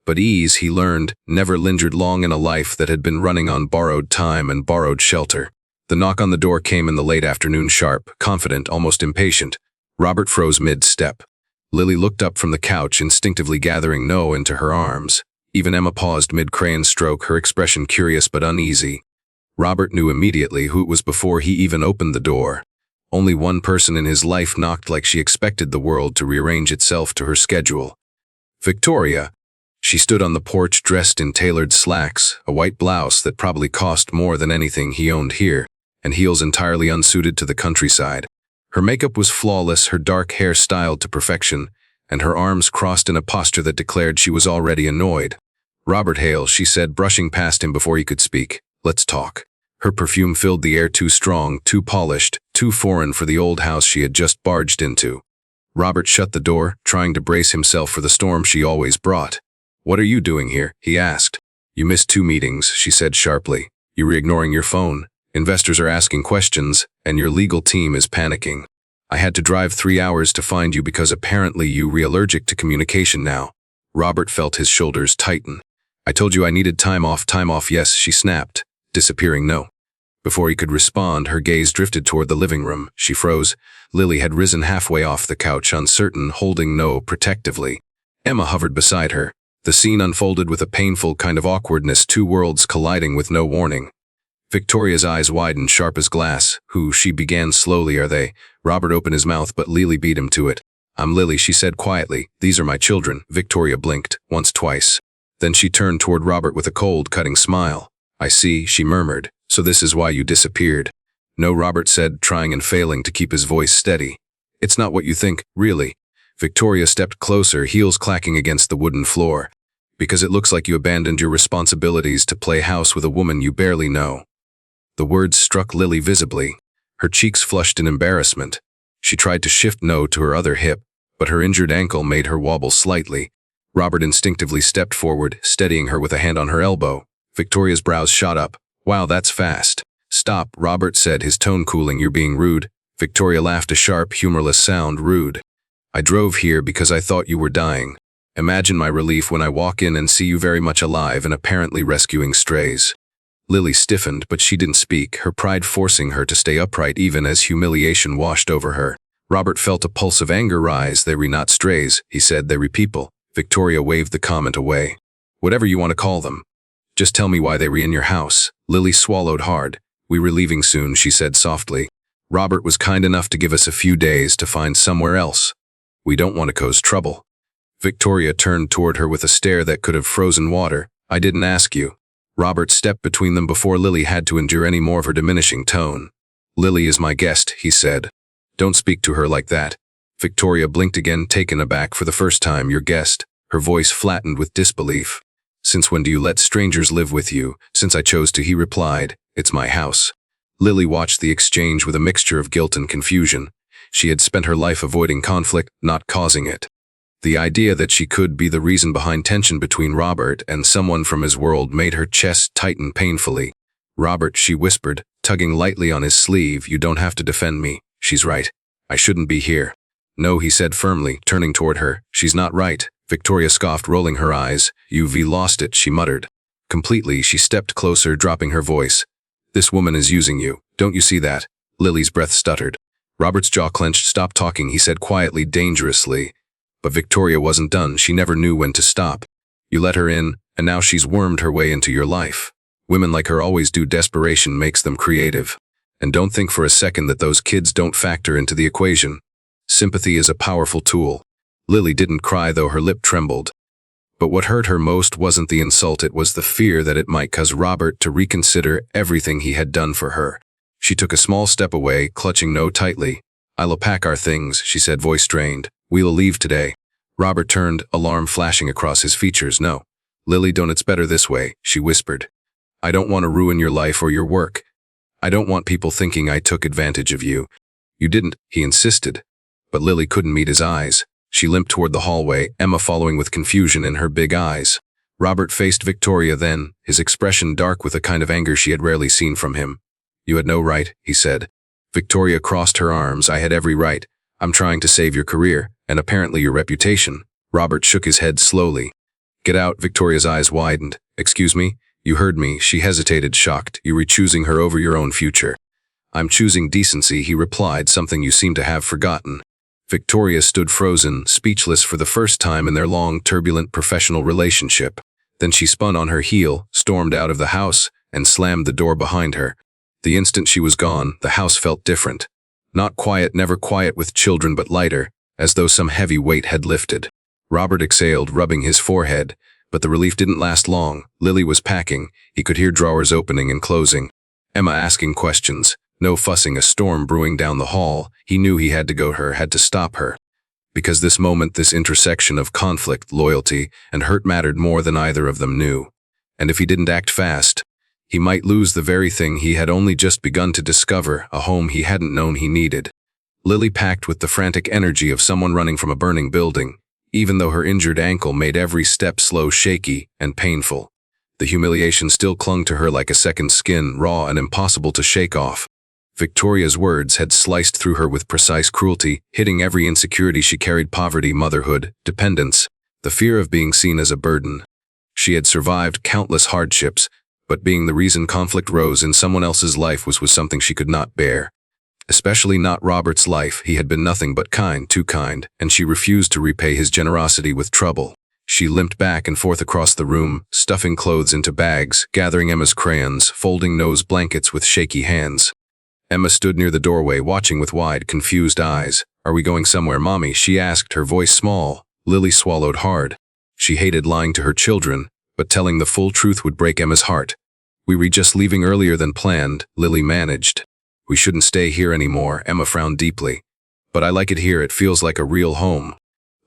But ease, he learned, never lingered long in a life that had been running on borrowed time and borrowed shelter. The knock on the door came in the late afternoon, sharp, confident, almost impatient. Robert froze mid-step. Lily looked up from the couch, instinctively gathering No into her arms. Even Emma paused mid-crayon stroke, her expression curious but uneasy. Robert knew immediately who it was before he even opened the door. Only one person in his life knocked like she expected the world to rearrange itself to her schedule. Victoria. She stood on the porch dressed in tailored slacks, a white blouse that probably cost more than anything he owned here, and heels entirely unsuited to the countryside. Her makeup was flawless, her dark hair styled to perfection, and her arms crossed in a posture that declared she was already annoyed. "Robert Hale," she said, brushing past him before he could speak. "Let's talk." Her perfume filled the air, too strong, too polished, too foreign for the old house she had just barged into. Robert shut the door, trying to brace himself for the storm she always brought. "What are you doing here?" he asked. "You missed 2 meetings, she said sharply. "You were ignoring your phone. Investors are asking questions, and your legal team is panicking. I had to drive 3 hours to find you because apparently you're allergic to communication now." Robert felt his shoulders tighten. "I told you I needed time off, yes," she snapped, disappearing No. Before he could respond, her gaze drifted toward the living room. She froze. Lily had risen halfway off the couch, uncertain, holding No protectively. Emma hovered beside her. The scene unfolded with a painful kind of awkwardness, 2 worlds colliding with no warning. Victoria's eyes widened, sharp as glass. "Who?" she began slowly. "Are they?" Robert opened his mouth, but Lily beat him to it. "I'm Lily," she said quietly. "These are my children." Victoria blinked, once, twice. Then she turned toward Robert with a cold, cutting smile. "I see," she murmured. "So this is why you disappeared." "No," Robert said, trying and failing to keep his voice steady. "It's not what you think, really." Victoria stepped closer, heels clacking against the wooden floor. "Because it looks like you abandoned your responsibilities to play house with a woman you barely know." The words struck Lily visibly. Her cheeks flushed in embarrassment. She tried to shift No to her other hip, but her injured ankle made her wobble slightly. Robert instinctively stepped forward, steadying her with a hand on her elbow. Victoria's brows shot up. "Wow, that's fast." "Stop," Robert said, his tone cooling. "You're being rude." Victoria laughed, a sharp, humorless sound. "Rude? I drove here because I thought you were dying. Imagine my relief when I walk in and see you very much alive and apparently rescuing strays." Lily stiffened, but she didn't speak, her pride forcing her to stay upright even as humiliation washed over her. Robert felt a pulse of anger rise. "They were not strays," he said. "They were people." Victoria waved the comment away. "Whatever you want to call them. Just tell me why they were in your house." Lily swallowed hard. "We were leaving soon," she said softly. "Robert was kind enough to give us a few days to find somewhere else. We don't want to cause trouble." Victoria turned toward her with a stare that could have frozen water. "I didn't ask you." Robert stepped between them before Lily had to endure any more of her diminishing tone. "Lily is my guest," he said. Don't speak to her like that. Victoria blinked again, taken aback for the first time. Your guest. Her voice flattened with disbelief. Since when do you let strangers live with you? Since I chose to, he replied. It's my house. Lily watched the exchange with a mixture of guilt and confusion. She had spent her life avoiding conflict, not causing it. The idea that she could be the reason behind tension between Robert and someone from his world made her chest tighten painfully. Robert, she whispered, tugging lightly on his sleeve, you don't have to defend me. She's right. I shouldn't be here. No, he said firmly, turning toward her. She's not right. Victoria scoffed, rolling her eyes. You've lost it, she muttered. Completely, she stepped closer, dropping her voice. This woman is using you. Don't you see that? Lily's breath stuttered. Robert's jaw clenched. Stop talking, he said quietly, dangerously. But Victoria wasn't done. She never knew when to stop. You let her in, and now she's wormed her way into your life. Women like her always do. Desperation makes them creative. And don't think for a second that those kids don't factor into the equation. Sympathy is a powerful tool. Lily didn't cry, though her lip trembled. But what hurt her most wasn't the insult, it was the fear that it might cause Robert to reconsider everything he had done for her. She took a small step away, clutching No tightly. I'll pack our things, she said, voice strained. We'll leave today. Robert turned, alarm flashing across his features. No. Lily, don't, it's better this way, she whispered. I don't want to ruin your life or your work. I don't want people thinking I took advantage of you. You didn't, he insisted. But Lily couldn't meet his eyes. She limped toward the hallway, Emma following with confusion in her big eyes. Robert faced Victoria then, his expression dark with a kind of anger she had rarely seen from him. You had no right, he said. Victoria crossed her arms. I had every right. I'm trying to save your career, and apparently your reputation. Robert shook his head slowly. Get out, Victoria's eyes widened. Excuse me? You heard me, she hesitated, shocked. You were choosing her over your own future. I'm choosing decency, he replied, something you seem to have forgotten. Victoria stood frozen, speechless for the first time in their long, turbulent professional relationship. Then she spun on her heel, stormed out of the house, and slammed the door behind her. The instant she was gone, the house felt different. Not quiet, never quiet with children, but lighter, as though some heavy weight had lifted. Robert exhaled, rubbing his forehead, but the relief didn't last long. Lily was packing. He could hear drawers opening and closing. Emma asking questions. No fussing, a storm brewing down the hall. He knew he had to go her, had to stop her. Because this moment, this intersection of conflict, loyalty, and hurt mattered more than either of them knew. And if he didn't act fast, he might lose the very thing he had only just begun to discover, a home he hadn't known he needed. Lily packed with the frantic energy of someone running from a burning building, even though her injured ankle made every step slow, shaky, and painful. The humiliation still clung to her like a second skin, raw and impossible to shake off. Victoria's words had sliced through her with precise cruelty, hitting every insecurity she carried: poverty, motherhood, dependence, the fear of being seen as a burden. She had survived countless hardships, but being the reason conflict rose in someone else's life was something she could not bear. Especially not Robert's life. He had been nothing but kind, too kind, and she refused to repay his generosity with trouble. She limped back and forth across the room, stuffing clothes into bags, gathering Emma's crayons, folding No's blankets with shaky hands. Emma stood near the doorway, watching with wide, confused eyes. Are we going somewhere, Mommy? She asked, her voice small. Lily swallowed hard. She hated lying to her children, but telling the full truth would break Emma's heart. We were just leaving earlier than planned, Lily managed. We shouldn't stay here anymore, Emma frowned deeply. But I like it here, it feels like a real home.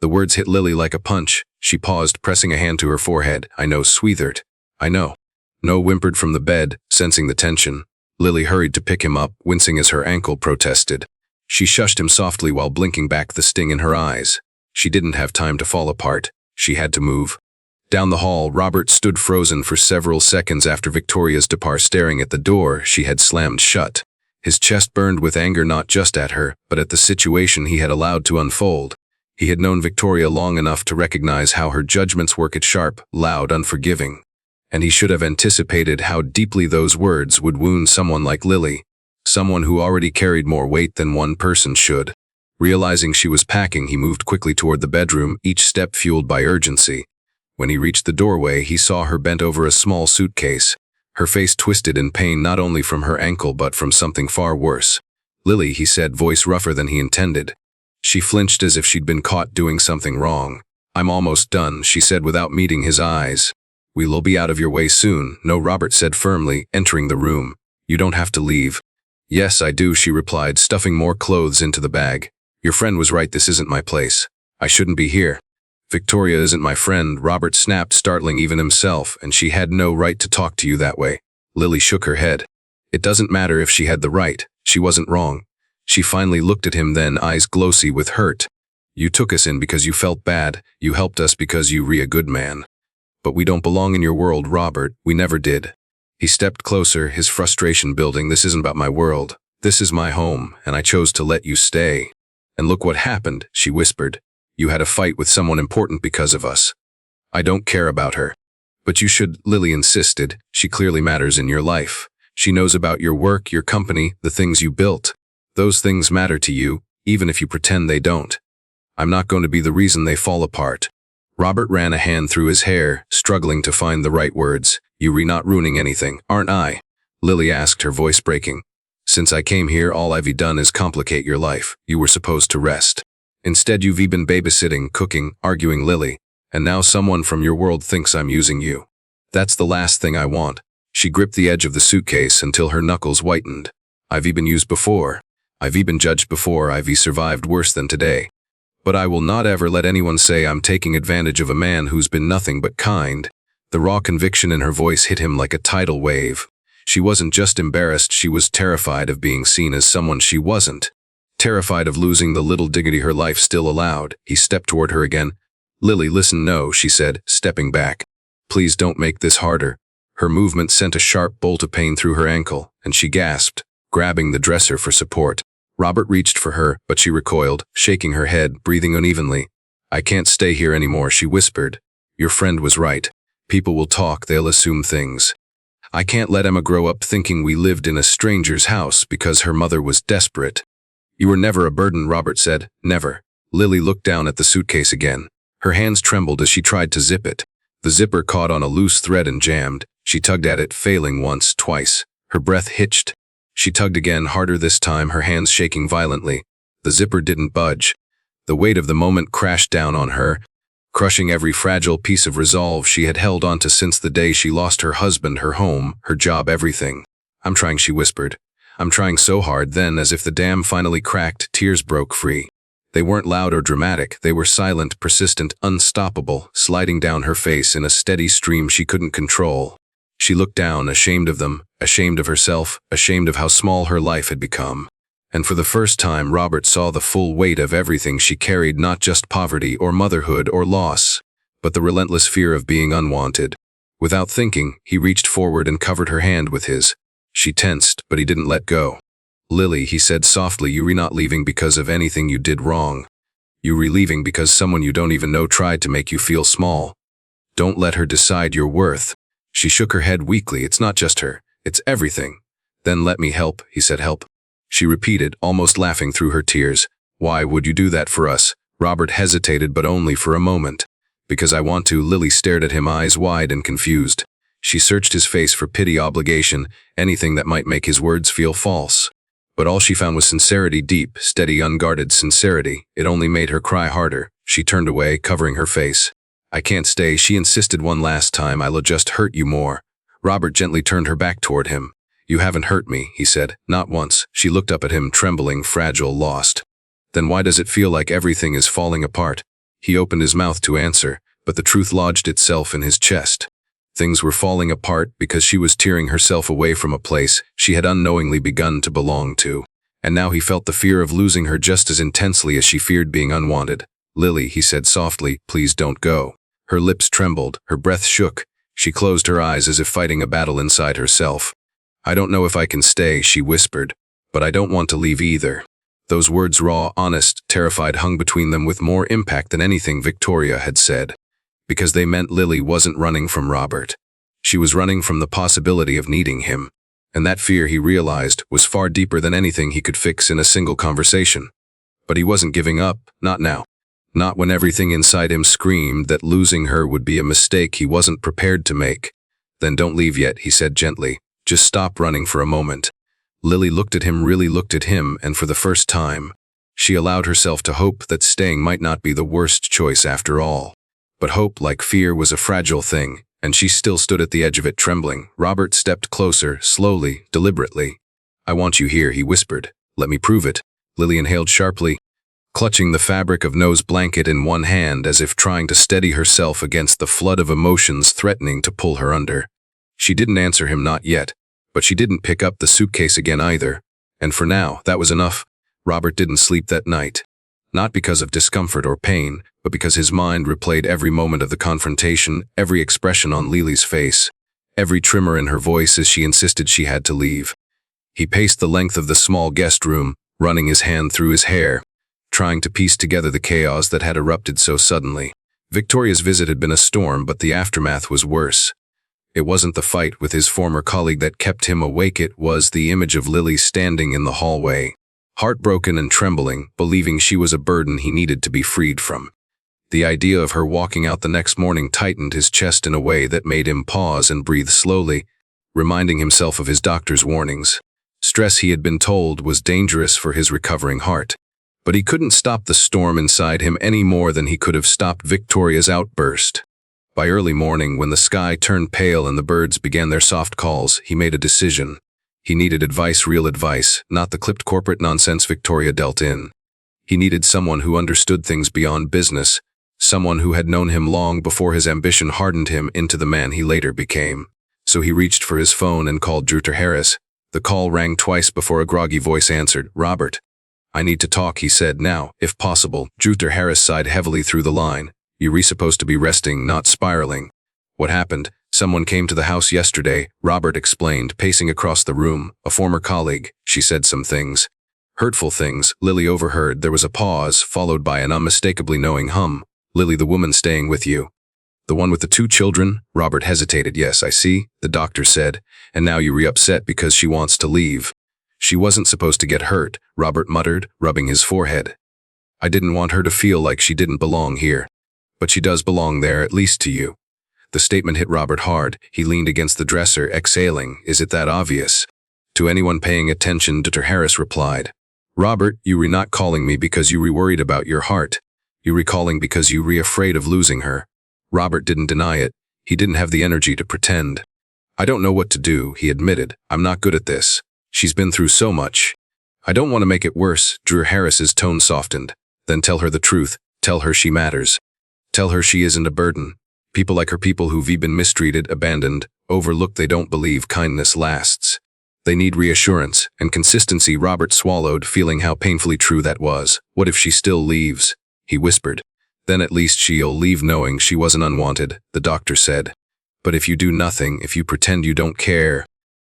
The words hit Lily like a punch. She paused, pressing a hand to her forehead. I know, sweetheart. I know. No whimpered from the bed, sensing the tension. Lily hurried to pick him up, wincing as her ankle protested. She shushed him softly while blinking back the sting in her eyes. She didn't have time to fall apart. She had to move. Down the hall, Robert stood frozen for several seconds after Victoria's depart, staring at the door she had slammed shut. His chest burned with anger, not just at her, but at the situation he had allowed to unfold. He had known Victoria long enough to recognize how her judgments work, sharp, loud, unforgiving. And he should have anticipated how deeply those words would wound someone like Lily, someone who already carried more weight than one person should. Realizing she was packing, he moved quickly toward the bedroom, each step fueled by urgency. When he reached the doorway, he saw her bent over a small suitcase, her face twisted in pain not only from her ankle but from something far worse. Lily, he said, voice rougher than he intended. She flinched as if she'd been caught doing something wrong. I'm almost done, she said without meeting his eyes. We'll be out of your way soon, No, Robert said firmly, entering the room. You don't have to leave. Yes, I do, she replied, stuffing more clothes into the bag. Your friend was right, this isn't my place. I shouldn't be here. Victoria isn't my friend, Robert snapped, startling even himself, and she had no right to talk to you that way. Lily shook her head. It doesn't matter if she had the right. She wasn't wrong. She finally looked at him then, eyes glossy with hurt. You took us in because you felt bad. You helped us because you were a good man. But we don't belong in your world, Robert. We never did. He stepped closer, his frustration building. This isn't about my world. This is my home, and I chose to let you stay. And look what happened, she whispered. You had a fight with someone important because of us. I don't care about her. But you should, Lily insisted. She clearly matters in your life. She knows about your work, your company, the things you built. Those things matter to you, even if you pretend they don't. I'm not going to be the reason they fall apart. Robert ran a hand through his hair, struggling to find the right words. You're not ruining anything, aren't I? Lily asked, her voice breaking. Since I came here, all I've done is complicate your life. You were supposed to rest. Instead, you've been babysitting, cooking, arguing, Lily. And now someone from your world thinks I'm using you. That's the last thing I want. She gripped the edge of the suitcase until her knuckles whitened. I've been used before. I've been judged before. I've survived worse than today. But I will not ever let anyone say I'm taking advantage of a man who's been nothing but kind. The raw conviction in her voice hit him like a tidal wave. She wasn't just embarrassed, she was terrified of being seen as someone she wasn't. Terrified of losing the little dignity her life still allowed. He stepped toward her again. Lily, listen, no, she said, stepping back. Please don't make this harder. Her movement sent a sharp bolt of pain through her ankle, and she gasped, grabbing the dresser for support. Robert reached for her, but she recoiled, shaking her head, breathing unevenly. I can't stay here anymore, she whispered. Your friend was right. People will talk, they'll assume things. I can't let Emma grow up thinking we lived in a stranger's house because her mother was desperate. You were never a burden, Robert said. Never. Lily looked down at the suitcase again. Her hands trembled as she tried to zip it. The zipper caught on a loose thread and jammed. She tugged at it, failing once, twice. Her breath hitched. She tugged again, harder this time, her hands shaking violently. The zipper didn't budge. The weight of the moment crashed down on her, crushing every fragile piece of resolve she had held onto since the day she lost her husband, her home, her job, everything. I'm trying, she whispered. I'm trying so hard. Then, as if the dam finally cracked, tears broke free. They weren't loud or dramatic. They were silent, persistent, unstoppable, sliding down her face in a steady stream she couldn't control. She looked down, ashamed of them, ashamed of herself, ashamed of how small her life had become. And for the first time, Robert saw the full weight of everything she carried, not just poverty or motherhood or loss, but the relentless fear of being unwanted. Without thinking, he reached forward and covered her hand with his. She tensed, but he didn't let go. Lily, he said softly, you're not leaving because of anything you did wrong. You're leaving because someone you don't even know tried to make you feel small. Don't let her decide your worth. She shook her head weakly. It's not just her. It's everything. Then let me help, he said. Help. She repeated, almost laughing through her tears. Why would you do that for us? Robert hesitated, but only for a moment. Because I want to. Lily stared at him, eyes wide and confused. She searched his face for pity, obligation, anything that might make his words feel false. But all she found was sincerity, deep, steady, unguarded sincerity. It only made her cry harder. She turned away, covering her face. I can't stay, she insisted one last time. I'll just hurt you more. Robert gently turned her back toward him. You haven't hurt me, he said. Not once. She looked up at him, trembling, fragile, lost. Then why does it feel like everything is falling apart? He opened his mouth to answer, but the truth lodged itself in his chest. Things were falling apart because she was tearing herself away from a place she had unknowingly begun to belong to. And now he felt the fear of losing her just as intensely as she feared being unwanted. Lily, he said softly, please don't go. Her lips trembled, her breath shook. She closed her eyes as if fighting a battle inside herself. I don't know if I can stay, she whispered, but I don't want to leave either. Those words, raw, honest, terrified, hung between them with more impact than anything Victoria had said. Because they meant Lily wasn't running from Robert. She was running from the possibility of needing him. And that fear, he realized, was far deeper than anything he could fix in a single conversation. But he wasn't giving up, not now. Not when everything inside him screamed that losing her would be a mistake he wasn't prepared to make. Then don't leave yet, he said gently. Just stop running for a moment. Lily looked at him, really looked at him, and for the first time, she allowed herself to hope that staying might not be the worst choice after all. But hope, like fear, was a fragile thing, and she still stood at the edge of it, trembling. Robert stepped closer, slowly, deliberately. I want you here, he whispered. Let me prove it. Lily inhaled sharply, clutching the fabric of No's blanket in one hand as if trying to steady herself against the flood of emotions threatening to pull her under. She didn't answer him, not yet, but she didn't pick up the suitcase again either. And for now, that was enough. Robert didn't sleep that night. Not because of discomfort or pain, but because his mind replayed every moment of the confrontation, every expression on Lily's face, every tremor in her voice as she insisted she had to leave. He paced the length of the small guest room, running his hand through his hair, trying to piece together the chaos that had erupted so suddenly. Victoria's visit had been a storm, but the aftermath was worse. It wasn't the fight with his former colleague that kept him awake, it was the image of Lily standing in the hallway, heartbroken and trembling, believing she was a burden he needed to be freed from. The idea of her walking out the next morning tightened his chest in a way that made him pause and breathe slowly, reminding himself of his doctor's warnings. Stress, he had been told, was dangerous for his recovering heart. But he couldn't stop the storm inside him any more than he could have stopped Victoria's outburst. By early morning, when the sky turned pale and the birds began their soft calls, he made a decision. He needed advice, real advice, not the clipped corporate nonsense Victoria dealt in. He needed someone who understood things beyond business, someone who had known him long before his ambition hardened him into the man he later became. So he reached for his phone and called Dr. Harris. The call rang twice before a groggy voice answered. "Robert, I need to talk," he said, "now, if possible." Dr. Harris sighed heavily through the line. "You're supposed to be resting, not spiraling." "What happened?" "Someone came to the house yesterday," Robert explained, pacing across the room. "A former colleague. She said some things. Hurtful things." Lily overheard. There was a pause, followed by an unmistakably knowing hum. "Lily, the woman staying with you." "The one with the 2 children?" Robert hesitated. "Yes, I see," the doctor said. "And now you're upset because she wants to leave." "She wasn't supposed to get hurt," Robert muttered, rubbing his forehead. "I didn't want her to feel like she didn't belong here. But she does belong there, at least to you." The statement hit Robert hard. He leaned against the dresser, exhaling. "Is it that obvious?" To anyone paying attention, Dr. Harris replied, "Robert, you were not calling me because you were worried about your heart. You were calling because you were afraid of losing her." Robert didn't deny it. He didn't have the energy to pretend. "I don't know what to do," he admitted. "I'm not good at this. She's been through so much. I don't want to make it worse." Dr. Harris's tone softened. "Then tell her the truth. Tell her she matters. Tell her she isn't a burden. People like her, people who've been mistreated, abandoned, overlooked, they don't believe kindness lasts. They need reassurance and consistency." Robert swallowed, feeling how painfully true that was. "What if she still leaves?" he whispered. "Then at least she'll leave knowing she wasn't unwanted," the doctor said. "But if you do nothing, if you pretend you don't care,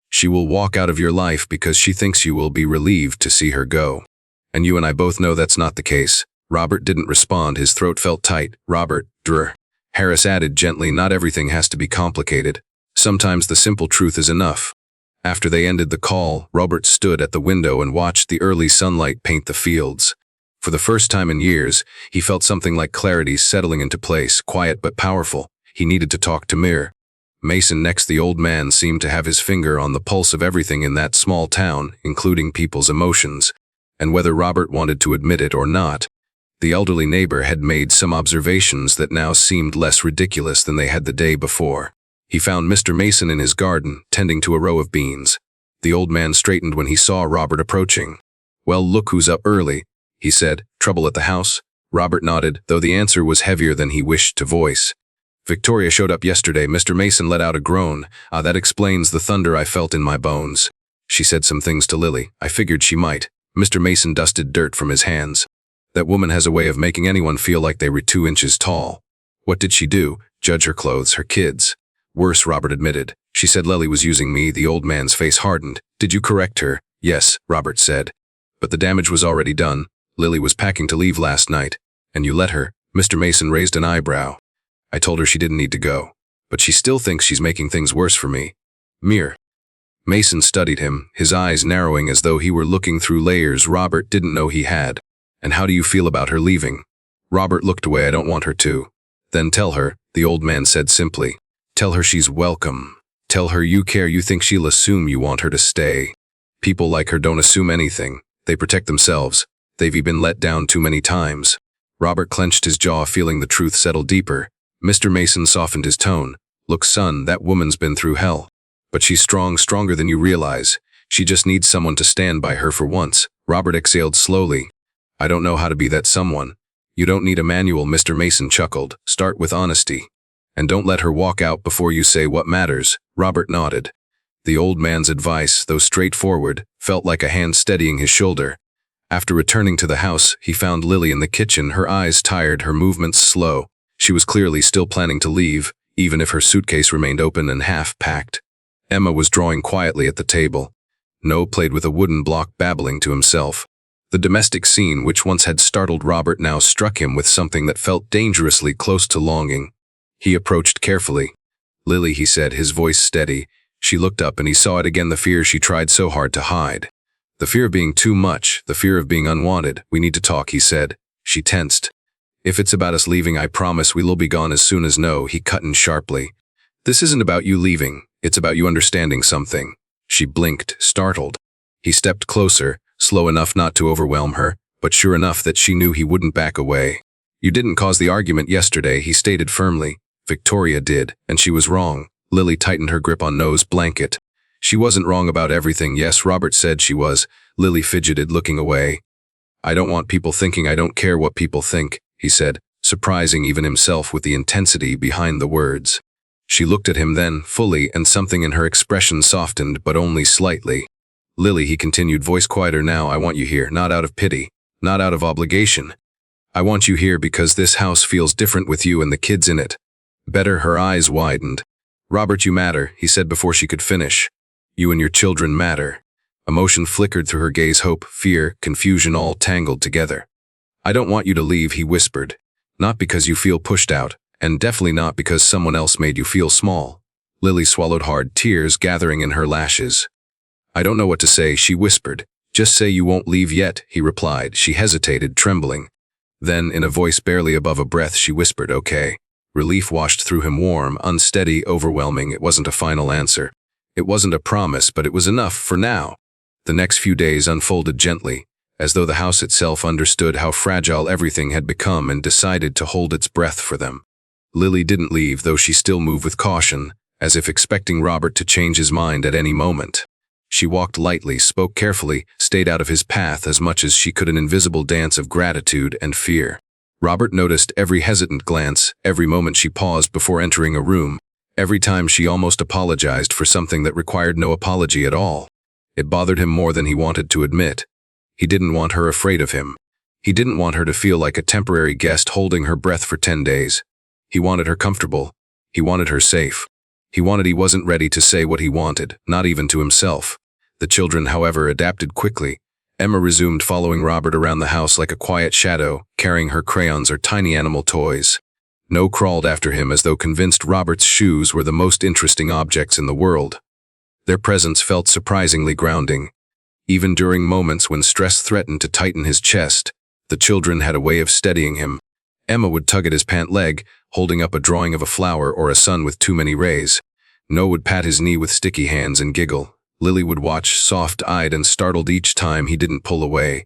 she will walk out of your life because she thinks you will be relieved to see her go. And you and I both know that's not the case." Robert didn't respond. His throat felt tight. "Robert, Dr. Harris added gently, "Not everything has to be complicated. Sometimes the simple truth is enough." After they ended the call, Robert stood at the window and watched the early sunlight paint the fields. For the first time in years, he felt something like clarity settling into place, quiet but powerful. He needed to talk to Mason next. The old man seemed to have his finger on the pulse of everything in that small town, including people's emotions. And whether Robert wanted to admit it or not, the elderly neighbor had made some observations that now seemed less ridiculous than they had the day before. He found Mr. Mason in his garden, tending to a row of beans. The old man straightened when he saw Robert approaching. "Well, look who's up early," he said. "Trouble at the house?" Robert nodded, though the answer was heavier than he wished to voice. "Victoria showed up yesterday." Mr. Mason let out a groan. That explains the thunder I felt in my bones. She said some things to Lily. I figured she might." Mr. Mason dusted dirt from his hands. "That woman has a way of making anyone feel like they were 2 inches tall." "What did she do?" "Judge her clothes, her kids." "Worse," Robert admitted. "She said Lily was using me." The old man's face hardened. "Did you correct her?" "Yes," Robert said. "But the damage was already done. Lily was packing to leave last night. And you let her?" Mr. Mason raised an eyebrow. "I told her she didn't need to go. But she still thinks she's making things worse for me." "Mere." Mason studied him, his eyes narrowing as though he were looking through layers Robert didn't know he had. "And how do you feel about her leaving?" Robert looked away. "I don't want her to." "Then tell her," the old man said simply. "Tell her she's welcome. Tell her you care. You think she'll assume you want her to stay. People like her don't assume anything. They protect themselves. They've been let down too many times." Robert clenched his jaw, feeling the truth settle deeper. Mr. Mason softened his tone. "Look, son, that woman's been through hell. But she's strong, stronger than you realize. She just needs someone to stand by her for once. Robert exhaled slowly. I don't know how to be that someone. You don't need a manual, Mr. Mason chuckled. Start with honesty. And don't let her walk out before you say what matters. Robert nodded. The old man's advice, though straightforward, felt like a hand steadying his shoulder. After returning to the house, he found Lily in the kitchen, her eyes tired, her movements slow. She was clearly still planning to leave, even if her suitcase remained open and half-packed. Emma was drawing quietly at the table. Noah played with a wooden block, babbling to himself. The domestic scene, which once had startled Robert, now struck him with something that felt dangerously close to longing. He approached carefully. Lily, he said, his voice steady. She looked up and he saw it again, the fear she tried so hard to hide. The fear of being too much, the fear of being unwanted. We need to talk, he said. She tensed. If it's about us leaving, I promise we'll be gone as soon as no, he cut in sharply. This isn't about you leaving, it's about you understanding something. She blinked, startled. He stepped closer, slow enough not to overwhelm her, but sure enough that she knew he wouldn't back away. You didn't cause the argument yesterday, he stated firmly. Victoria did, and she was wrong. Lily tightened her grip on Noah's blanket. She wasn't wrong about everything, yes, Robert said she was. Lily fidgeted, looking away. I don't want people thinking I don't care what people think, he said, surprising even himself with the intensity behind the words. She looked at him then, fully, and something in her expression softened, but only slightly. Lily, he continued, voice quieter now, I want you here, not out of pity, not out of obligation. I want you here because this house feels different with you and the kids in it. Better, her eyes widened. Robert, you matter, he said before she could finish. You and your children matter. Emotion flickered through her gaze, hope, fear, confusion all tangled together. I don't want you to leave, he whispered. Not because you feel pushed out, and definitely not because someone else made you feel small. Lily swallowed hard, tears gathering in her lashes. I don't know what to say, she whispered. Just say you won't leave yet, he replied. She hesitated, trembling. Then, in a voice barely above a breath, she whispered, okay. Relief washed through him, warm, unsteady, overwhelming. It wasn't a final answer. It wasn't a promise, but it was enough for now. The next few days unfolded gently, as though the house itself understood how fragile everything had become and decided to hold its breath for them. Lily didn't leave, though she still moved with caution, as if expecting Robert to change his mind at any moment. She walked lightly, spoke carefully, stayed out of his path as much as she could, an invisible dance of gratitude and fear. Robert noticed every hesitant glance, every moment she paused before entering a room, every time she almost apologized for something that required no apology at all. It bothered him more than he wanted to admit. He didn't want her afraid of him. He didn't want her to feel like a temporary guest holding her breath for 10 days. He wanted her comfortable. He wanted her safe. He wasn't ready to say what he wanted, not even to himself. The children, however, adapted quickly. Emma resumed following Robert around the house like a quiet shadow, carrying her crayons or tiny animal toys. No crawled after him as though convinced Robert's shoes were the most interesting objects in the world. Their presence felt surprisingly grounding. Even during moments when stress threatened to tighten his chest, the children had a way of steadying him. Emma would tug at his pant leg, holding up a drawing of a flower or a sun with too many rays. Noah would pat his knee with sticky hands and giggle. Lily would watch, soft-eyed and startled each time he didn't pull away.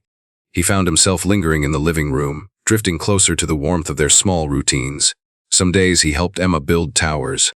He found himself lingering in the living room, drifting closer to the warmth of their small routines. Some days he helped Emma build towers.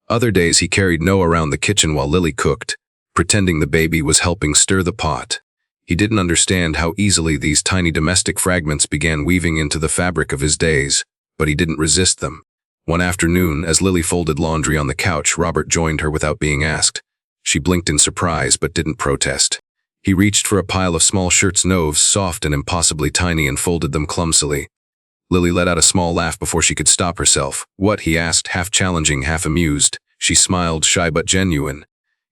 Other days he carried Noah around the kitchen while Lily cooked, pretending the baby was helping stir the pot. He didn't understand how easily these tiny domestic fragments began weaving into the fabric of his days, but he didn't resist them. One afternoon, as Lily folded laundry on the couch, Robert joined her without being asked. She blinked in surprise but didn't protest. He reached for a pile of small shirts, Noves, soft and impossibly tiny, and folded them clumsily. Lily let out a small laugh before she could stop herself. What? He asked, half challenging, half amused. She smiled, shy but genuine.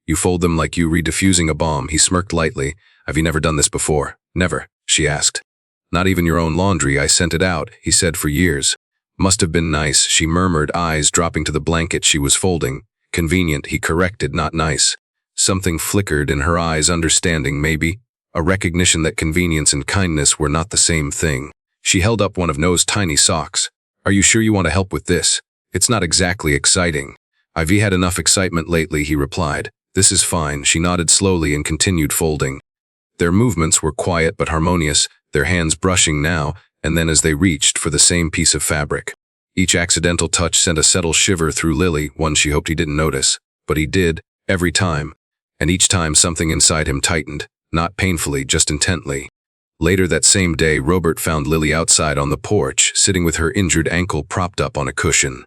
You fold them like you redifusing a bomb. He smirked lightly. Have you never done this before? Never, she asked. Not even your own laundry. I sent it out, he said, for years. Must have been nice, she murmured, eyes dropping to the blanket she was folding. Convenient, he corrected, not nice. Something flickered in her eyes, understanding, maybe. A recognition that convenience and kindness were not the same thing. She held up one of Noah's tiny socks. Are you sure you want to help with this? It's not exactly exciting. I've had enough excitement lately, he replied. This is fine, she nodded slowly and continued folding. Their movements were quiet but harmonious, their hands brushing now and then as they reached for the same piece of fabric. Each accidental touch sent a subtle shiver through Lily, one she hoped he didn't notice. But he did, every time. And each time something inside him tightened, not painfully, just intently. Later that same day, Robert found Lily outside on the porch, sitting with her injured ankle propped up on a cushion.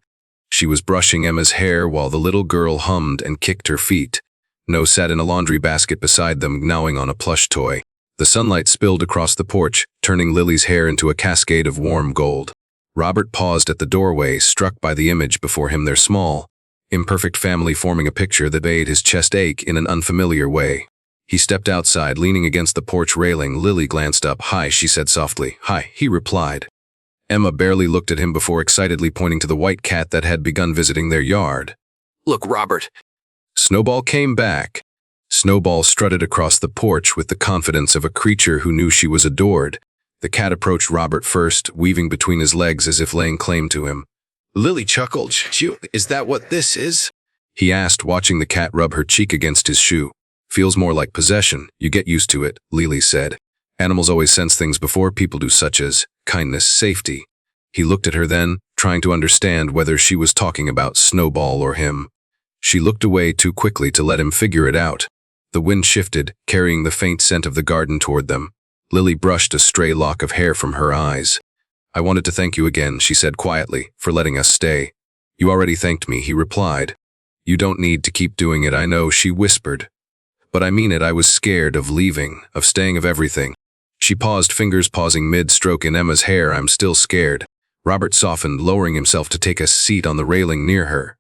She was brushing Emma's hair while the little girl hummed and kicked her feet. No sat in a laundry basket beside them, gnawing on a plush toy. The sunlight spilled across the porch, turning Lily's hair into a cascade of warm gold. Robert paused at the doorway, struck by the image before him, their small, imperfect family forming a picture that made his chest ache in an unfamiliar way. He stepped outside, leaning against the porch railing. Lily glanced up. "Hi," she said softly. "Hi," he replied. Emma barely looked at him before excitedly pointing to the white cat that had begun visiting their yard. "Look, Robert." Snowball came back. Snowball strutted across the porch with the confidence of a creature who knew she was adored. The cat approached Robert first, weaving between his legs as if laying claim to him. Lily chuckled. "Is that what this is?" he asked, watching the cat rub her cheek against his shoe. "Feels more like possession. You get used to it," Lily said. "Animals always sense things before people do, such as kindness, safety." He looked at her then, trying to understand whether she was talking about Snowball or him. She looked away too quickly to let him figure it out. The wind shifted, carrying the faint scent of the garden toward them. Lily brushed a stray lock of hair from her eyes. "I wanted to thank you again," she said quietly, "for letting us stay." "You already thanked me," he replied. "You don't need to keep doing it, I know," she whispered. "But I mean it, I was scared of leaving, of staying, of everything." She paused, fingers pausing mid-stroke in Emma's hair. "I'm still scared." Robert softened, lowering himself to take a seat on the railing near her.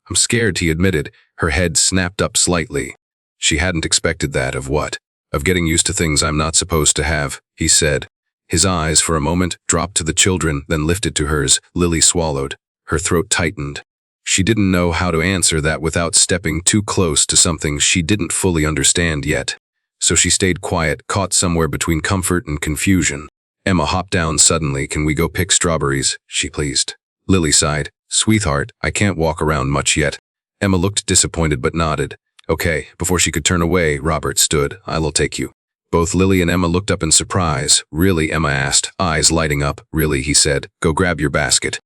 "I'm scared," he admitted. Her head snapped up slightly. She hadn't expected that. "Of what?" "Of getting used to things I'm not supposed to have," he said. His eyes, for a moment, dropped to the children, then lifted to hers. Lily swallowed. Her throat tightened. She didn't know how to answer that without stepping too close to something she didn't fully understand yet. So she stayed quiet, caught somewhere between comfort and confusion. Emma hopped down suddenly. "Can we go pick strawberries?" she pleased. Lily sighed. "Sweetheart, I can't walk around much yet." Emma looked disappointed but nodded. "Okay." Before she could turn away, Robert stood. "I'll take you." Both Lily and Emma looked up in surprise. "Really?" Emma asked, eyes lighting up. "Really," he said. "Go grab your basket."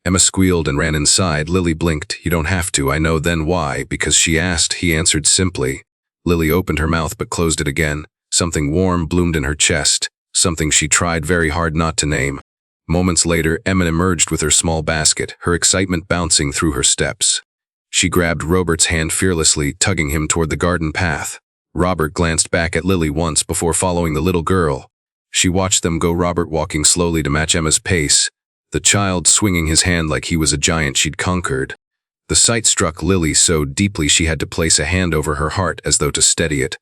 Emma squealed and ran inside. Lily blinked. "You don't have to." "I know." "Then why?" "Because she asked," he answered simply. Lily opened her mouth but closed it again. Something warm bloomed in her chest, something she tried very hard not to name. Moments later, Emma emerged with her small basket, her excitement bouncing through her steps. She grabbed Robert's hand fearlessly, tugging him toward the garden path. Robert glanced back at Lily once before following the little girl. She watched them go, Robert walking slowly to match Emma's pace, the child swinging his hand like he was a giant she'd conquered. The sight struck Lily so deeply she had to place a hand over her heart as though to steady it.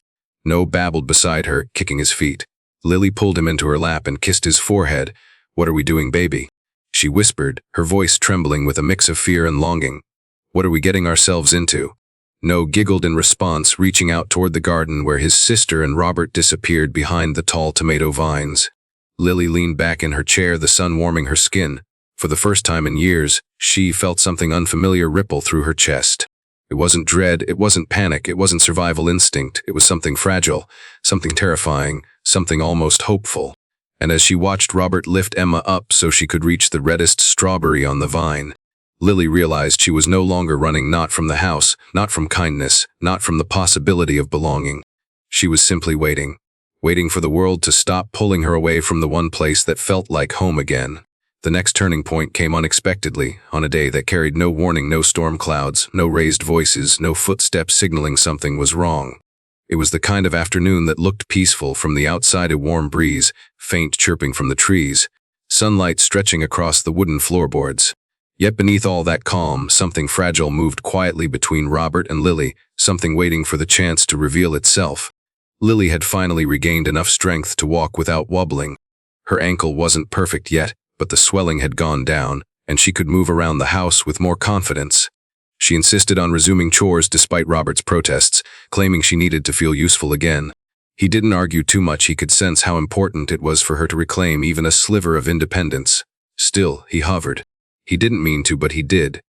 No babbled beside her, kicking his feet. Lily pulled him into her lap and kissed his forehead. "What are we doing, baby?" she whispered, her voice trembling with a mix of fear and longing. "What are we getting ourselves into?" No giggled in response, reaching out toward the garden where his sister and Robert disappeared behind the tall tomato vines. Lily leaned back in her chair, the sun warming her skin. For the first time in years, she felt something unfamiliar ripple through her chest. It wasn't dread, it wasn't panic, it wasn't survival instinct. It was something fragile, something terrifying, something almost hopeful. And as she watched Robert lift Emma up so she could reach the reddest strawberry on the vine, Lily realized she was no longer running, not from the house, not from kindness, not from the possibility of belonging. She was simply waiting. Waiting for the world to stop pulling her away from the one place that felt like home again. The next turning point came unexpectedly, on a day that carried no warning, no storm clouds, no raised voices, no footsteps signaling something was wrong. It was the kind of afternoon that looked peaceful from the outside, a warm breeze, faint chirping from the trees, sunlight stretching across the wooden floorboards. Yet beneath all that calm, something fragile moved quietly between Robert and Lily, something waiting for the chance to reveal itself. Lily had finally regained enough strength to walk without wobbling. Her ankle wasn't perfect yet, but the swelling had gone down, and she could move around the house with more confidence. She insisted on resuming chores despite Robert's protests, claiming she needed to feel useful again. He didn't argue too much. He could sense how important it was for her to reclaim even a sliver of independence. Still, he hovered. He didn't mean to, but he did.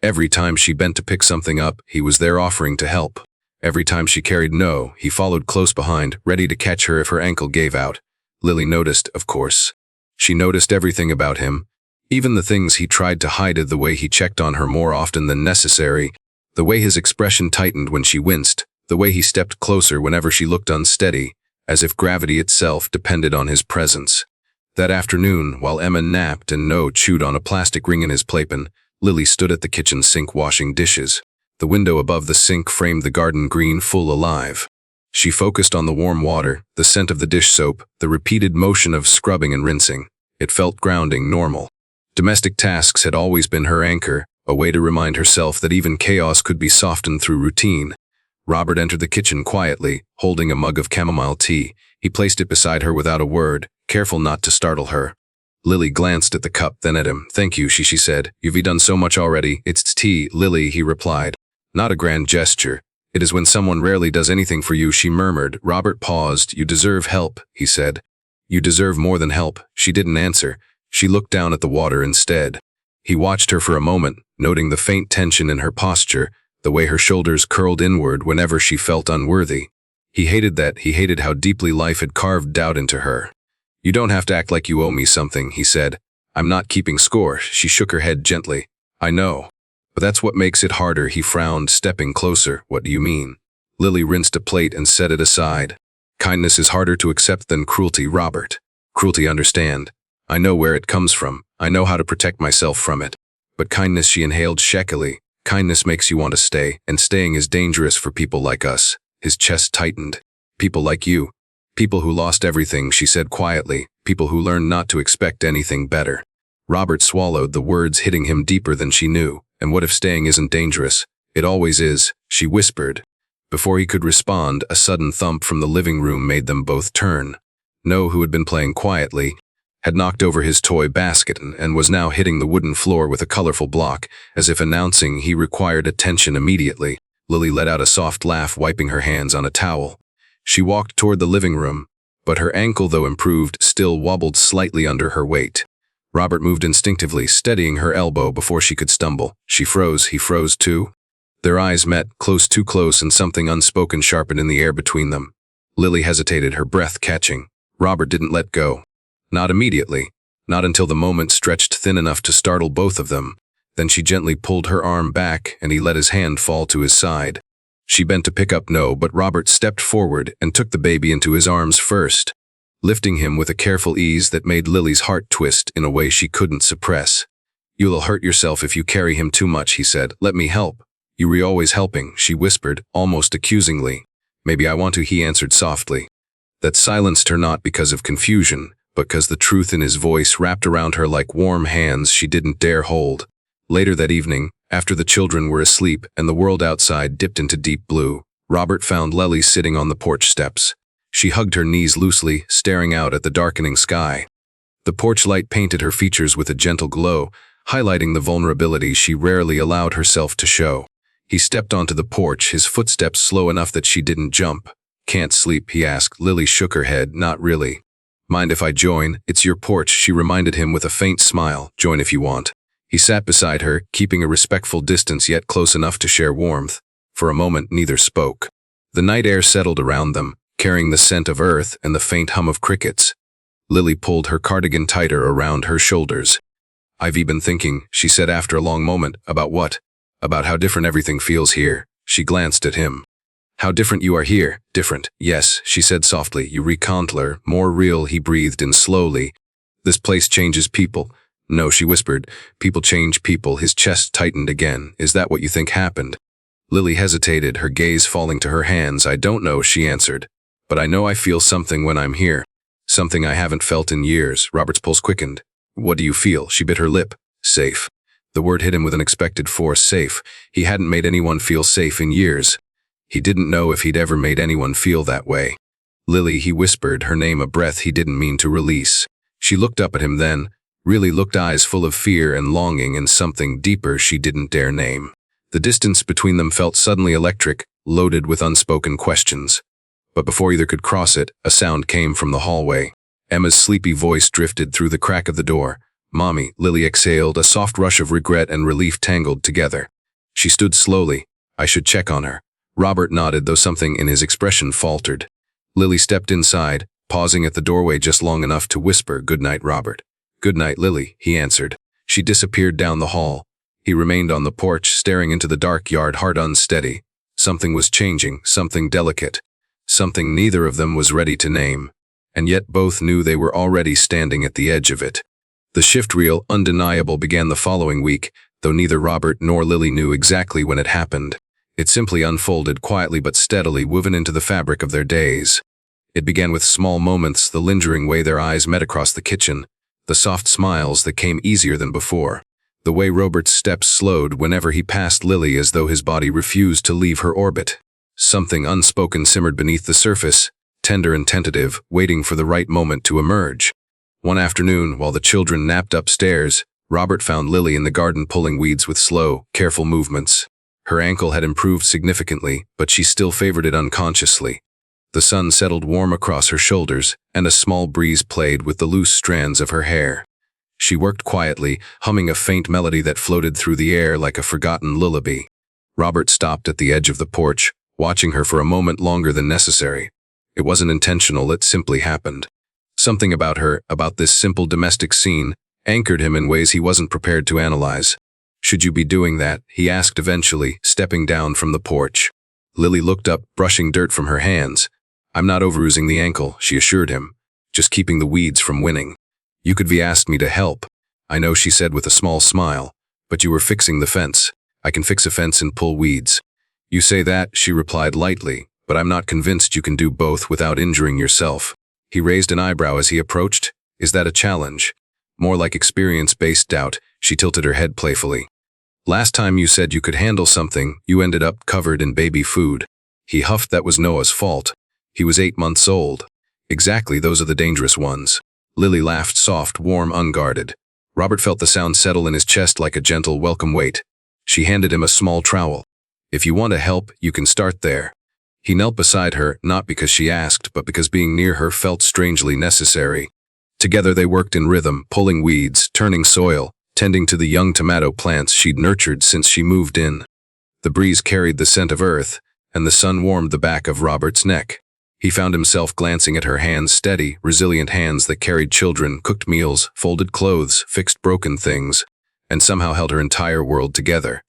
Every time she bent to pick something up, he was there offering to help. Every time she carried no, he followed close behind, ready to catch her if her ankle gave out. Lily noticed, of course. She noticed everything about him, even the things he tried to hide, the way he checked on her more often than necessary, the way his expression tightened when she winced, The way he stepped closer whenever she looked unsteady, as if gravity itself depended on his presence. That afternoon, while Emma napped and Noah chewed on a plastic ring in his playpen, Lily stood at the kitchen sink washing dishes. The window above the sink framed the garden green full alive. She focused on the warm water, the scent of the dish soap, the repeated motion of scrubbing and rinsing. It felt grounding, normal. Domestic tasks had always been her anchor, a way to remind herself that even chaos could be softened through routine. Robert entered the kitchen quietly, holding a mug of chamomile tea. He placed it beside her without a word, careful not to startle her. Lily glanced at the cup, then at him. "Thank you," she said. "You've done so much already. It's tea, Lily," he replied. "Not a grand gesture. It is when someone rarely does anything for you," she murmured. Robert paused. "You deserve help," he said. "You deserve more than help." She didn't answer. She looked down at the water instead. He watched her for a moment, noting the faint tension in her posture, the way her shoulders curled inward whenever she felt unworthy. He hated that. He hated how deeply life had carved doubt into her. "You don't have to act like you owe me something," he said. "I'm not keeping score." She shook her head gently. "I know. But that's what makes it harder." He frowned, stepping closer. "What do you mean?" Lily rinsed a plate and set it aside. "Kindness is harder to accept than cruelty, Robert. Cruelty, understand. I know where it comes from. I know how to protect myself from it. But kindness," she inhaled shakily. "Kindness makes you want to stay, and staying is dangerous for people like us." His chest tightened. "People like you. People who lost everything," she said quietly. "People who learned not to expect anything better." Robert swallowed, the words hitting him deeper than she knew. "And what if staying isn't dangerous?" "It always is," she whispered. Before he could respond, a sudden thump from the living room made them both turn. Noah, who had been playing quietly, had knocked over his toy basket and was now hitting the wooden floor with a colorful block, as if announcing he required attention immediately. Lily let out a soft laugh, wiping her hands on a towel. She walked toward the living room, but her ankle, though improved, still wobbled slightly under her weight. Robert moved instinctively, steadying her elbow before she could stumble. She froze. He froze too. Their eyes met, close, too close, and something unspoken sharpened in the air between them. Lily hesitated, her breath catching. Robert didn't let go. Not immediately. Not until the moment stretched thin enough to startle both of them. Then she gently pulled her arm back, and he let his hand fall to his side. She bent to pick up Noah, but Robert stepped forward and took the baby into his arms first, lifting him with a careful ease that made Lily's heart twist in a way she couldn't suppress. "You'll hurt yourself if you carry him too much," he said. "Let me help." "You were always helping," she whispered, almost accusingly. "Maybe I want to," he answered softly. That silenced her, not because of confusion, but because the truth in his voice wrapped around her like warm hands she didn't dare hold. Later that evening, after the children were asleep and the world outside dipped into deep blue, Robert found Lily sitting on the porch steps. She hugged her knees loosely, staring out at the darkening sky. The porch light painted her features with a gentle glow, highlighting the vulnerability she rarely allowed herself to show. He stepped onto the porch, his footsteps slow enough that she didn't jump. "Can't sleep?" he asked. Lily shook her head. "Not really." "Mind if I join?" "It's your porch," she reminded him with a faint smile. "Join if you want." He sat beside her, keeping a respectful distance yet close enough to share warmth. For a moment, neither spoke. The night air settled around them, carrying the scent of earth and the faint hum of crickets. Lily pulled her cardigan tighter around her shoulders. "I've been thinking," she said after a long moment. "About what?" "About how different everything feels here." She glanced at him. "How different you are here." "Different, yes," she said softly. "You recontler, more real," he breathed in slowly. "This place changes people." "No," she whispered. "People change people." His chest tightened again. "Is that what you think happened?" Lily hesitated, her gaze falling to her hands. "I don't know," she answered. "But I know I feel something when I'm here. Something I haven't felt in years." Robert's pulse quickened. "What do you feel?" She bit her lip. "Safe." The word hit him with unexpected force. Safe. He hadn't made anyone feel safe in years. He didn't know if he'd ever made anyone feel that way. "Lily," he whispered, her name a breath he didn't mean to release. She looked up at him then, really looked, eyes full of fear and longing and something deeper she didn't dare name. The distance between them felt suddenly electric, loaded with unspoken questions. But before either could cross it, a sound came from the hallway. Emma's sleepy voice drifted through the crack of the door. "Mommy," Lily exhaled, a soft rush of regret and relief tangled together. She stood slowly. "I should check on her." Robert nodded, though something in his expression faltered. Lily stepped inside, pausing at the doorway just long enough to whisper, "Good night, Robert." "Good night, Lily," he answered. She disappeared down the hall. He remained on the porch, staring into the dark yard, heart unsteady. Something was changing, something delicate, something neither of them was ready to name, and yet both knew they were already standing at the edge of it. The shift reel, undeniable, began the following week, though neither Robert nor Lily knew exactly when it happened. It simply unfolded quietly but steadily, woven into the fabric of their days. It began with small moments, the lingering way their eyes met across the kitchen, the soft smiles that came easier than before, the way Robert's steps slowed whenever he passed Lily as though his body refused to leave her orbit. Something unspoken simmered beneath the surface, tender and tentative, waiting for the right moment to emerge. One afternoon, while the children napped upstairs, Robert found Lily in the garden pulling weeds with slow, careful movements. Her ankle had improved significantly, but she still favored it unconsciously. The sun settled warm across her shoulders, and a small breeze played with the loose strands of her hair. She worked quietly, humming a faint melody that floated through the air like a forgotten lullaby. Robert stopped at the edge of the porch, watching her for a moment longer than necessary. It wasn't intentional, it simply happened. Something about her, about this simple domestic scene, anchored him in ways he wasn't prepared to analyze. "Should you be doing that?" he asked eventually, stepping down from the porch. Lily looked up, brushing dirt from her hands. "I'm not overusing the ankle," she assured him, "just keeping the weeds from winning." "You could have asked me to help." "I know," she said with a small smile, "but you were fixing the fence. I can fix a fence and pull weeds." "You say that," she replied lightly, "but I'm not convinced you can do both without injuring yourself." He raised an eyebrow as he approached. "Is that a challenge?" "More like experience-based doubt," she tilted her head playfully. "Last time you said you could handle something, you ended up covered in baby food." He huffed. "That was Noah's fault. He was 8 months old." "Exactly, those are the dangerous ones." Lily laughed, soft, warm, unguarded. Robert felt the sound settle in his chest like a gentle, welcome weight. She handed him a small trowel. "If you want to help, you can start there." He knelt beside her, not because she asked, but because being near her felt strangely necessary. Together they worked in rhythm, pulling weeds, turning soil, tending to the young tomato plants she'd nurtured since she moved in. The breeze carried the scent of earth, and the sun warmed the back of Robert's neck. He found himself glancing at her hands, steady, resilient hands that carried children, cooked meals, folded clothes, fixed broken things, and somehow held her entire world together.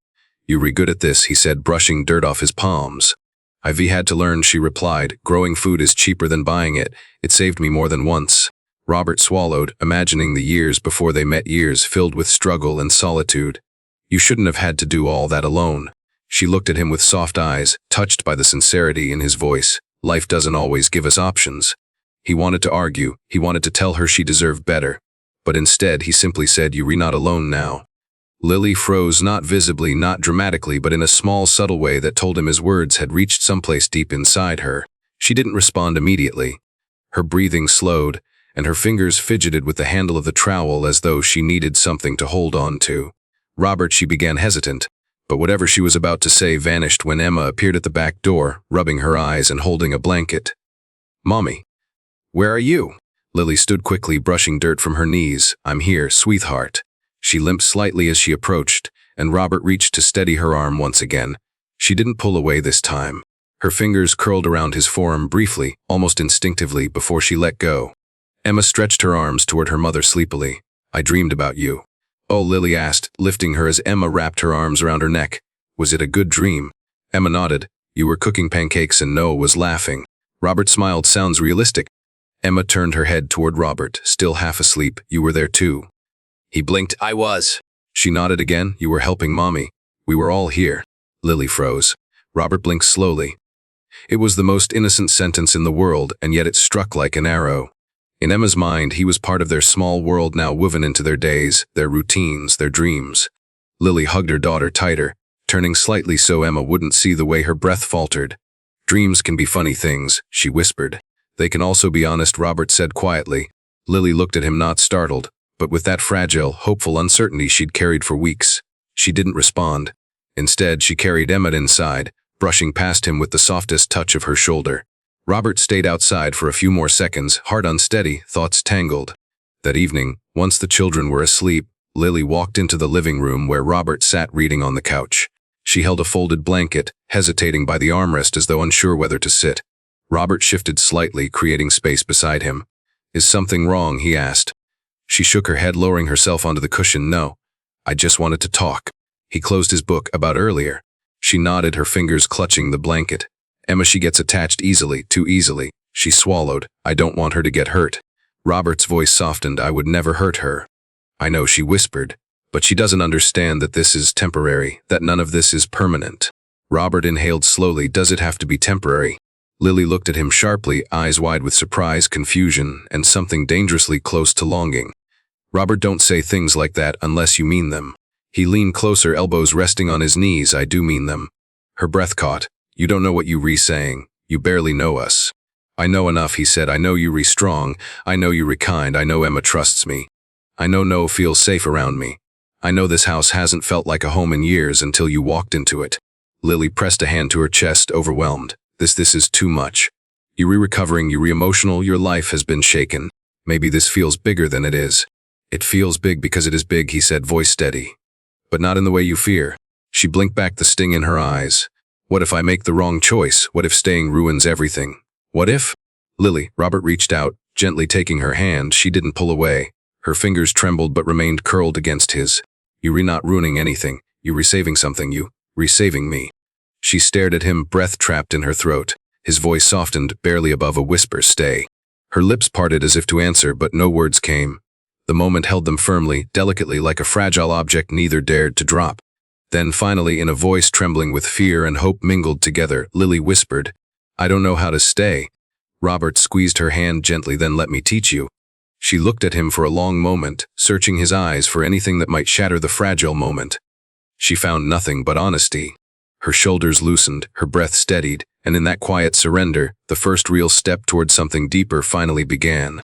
"You're re good at this," he said, brushing dirt off his palms. "I've had to learn," she replied. "Growing food is cheaper than buying it. It saved me more than once." Robert swallowed, imagining the years before they met, years filled with struggle and solitude. "You shouldn't have had to do all that alone." She looked at him with soft eyes, touched by the sincerity in his voice. Life doesn't always give us options. He wanted to argue, he wanted to tell her she deserved better. But instead, he simply said, "You're not alone now." Lily froze, not visibly, not dramatically, but in a small, subtle way that told him his words had reached someplace deep inside her. She didn't respond immediately. Her breathing slowed, and her fingers fidgeted with the handle of the trowel as though she needed something to hold on to. "Robert," she began, hesitant, but whatever she was about to say vanished when Emma appeared at the back door, rubbing her eyes and holding a blanket. "Mommy." "Where are you?" Lily stood quickly, brushing dirt from her knees. "I'm here, sweetheart." She limped slightly as she approached, and Robert reached to steady her arm once again. She didn't pull away this time. Her fingers curled around his forearm briefly, almost instinctively, before she let go. Emma stretched her arms toward her mother sleepily. "I dreamed about you." "Oh," Lily asked, lifting her as Emma wrapped her arms around her neck. "Was it a good dream?" Emma nodded. "You were cooking pancakes and Noah was laughing." Robert smiled. "Sounds realistic." Emma turned her head toward Robert, still half asleep. "You were there too." He blinked. "I was." She nodded again. "You were helping Mommy. We were all here." Lily froze. Robert blinked slowly. It was the most innocent sentence in the world, and yet it struck like an arrow. In Emma's mind, he was part of their small world now woven into their days, their routines, their dreams. Lily hugged her daughter tighter, turning slightly so Emma wouldn't see the way her breath faltered. "Dreams can be funny things," she whispered. "They can also be honest," Robert said quietly. Lily looked at him, not startled, but with that fragile, hopeful uncertainty she'd carried for weeks. She didn't respond. Instead, she carried Emma inside, brushing past him with the softest touch of her shoulder. Robert stayed outside for a few more seconds, heart unsteady, thoughts tangled. That evening, once the children were asleep, Lily walked into the living room where Robert sat reading on the couch. She held a folded blanket, hesitating by the armrest as though unsure whether to sit. Robert shifted slightly, creating space beside him. "Is something wrong?" he asked. She shook her head, lowering herself onto the cushion. "No, I just wanted to talk." He closed his book. "About earlier." She nodded, her fingers clutching the blanket. Emma, she gets attached easily, too easily. She swallowed. I don't want her to get hurt. Robert's voice softened. I would never hurt her. I know, she whispered. But she doesn't understand that this is temporary, that none of this is permanent. Robert inhaled slowly. Does it have to be temporary? Lily looked at him sharply, eyes wide with surprise, confusion, and something dangerously close to longing. Robert, don't say things like that unless you mean them. He leaned closer, elbows resting on his knees. I do mean them. Her breath caught. You don't know what you re-saying. You barely know us. I know enough, he said. I know you re-strong. I know you re-kind. I know Emma trusts me. I know No feels safe around me. I know this house hasn't felt like a home in years until you walked into it. Lily pressed a hand to her chest, overwhelmed. This is too much. You re-recovering, you re-emotional, your life has been shaken. Maybe this feels bigger than it is. It feels big because it is big, he said, voice steady. But not in the way you fear. She blinked back, the sting in her eyes. What if I make the wrong choice? What if staying ruins everything? What if? Lily, Robert reached out, gently taking her hand. She didn't pull away. Her fingers trembled but remained curled against his. You re-not ruining anything. You re-saving something. You re-saving me. She stared at him, breath trapped in her throat. His voice softened, barely above a whisper, stay. Her lips parted as if to answer, but no words came. The moment held them firmly, delicately, like a fragile object neither dared to drop. Then finally, in a voice trembling with fear and hope mingled together, Lily whispered, I don't know how to stay. Robert squeezed her hand gently, then let me teach you. She looked at him for a long moment, searching his eyes for anything that might shatter the fragile moment. She found nothing but honesty. Her shoulders loosened, her breath steadied, and in that quiet surrender, the first real step toward something deeper finally began.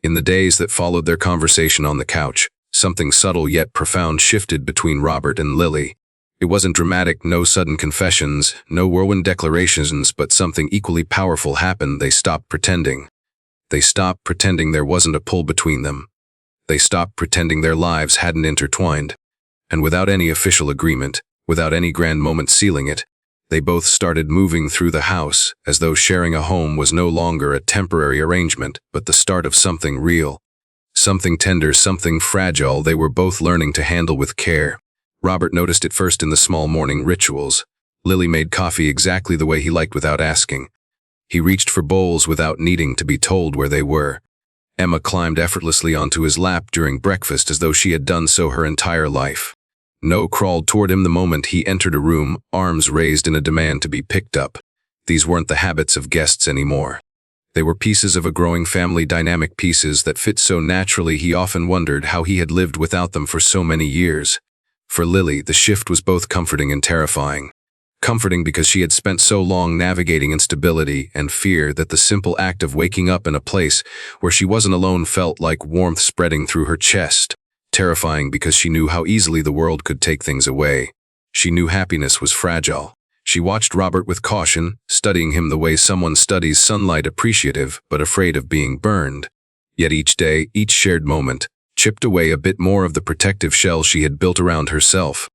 In the days that followed their conversation on the couch, something subtle yet profound shifted between Robert and Lily. It wasn't dramatic, no sudden confessions, no whirlwind declarations, but something equally powerful happened. They stopped pretending. They stopped pretending there wasn't a pull between them. They stopped pretending their lives hadn't intertwined. And without any official agreement, without any grand moment sealing it, they both started moving through the house, as though sharing a home was no longer a temporary arrangement, but the start of something real. Something tender, something fragile they were both learning to handle with care. Robert noticed it first in the small morning rituals. Lily made coffee exactly the way he liked without asking. He reached for bowls without needing to be told where they were. Emma climbed effortlessly onto his lap during breakfast as though she had done so her entire life. No crawled toward him the moment he entered a room, arms raised in a demand to be picked up. These weren't the habits of guests anymore. They were pieces of a growing family dynamic, pieces that fit so naturally he often wondered how he had lived without them for so many years. For Lily, the shift was both comforting and terrifying. Comforting because she had spent so long navigating instability and fear that the simple act of waking up in a place where she wasn't alone felt like warmth spreading through her chest. Terrifying because she knew how easily the world could take things away. She knew happiness was fragile. She watched Robert with caution, studying him the way someone studies sunlight, appreciative but afraid of being burned. Yet each day, each shared moment, chipped away a bit more of the protective shell she had built around herself.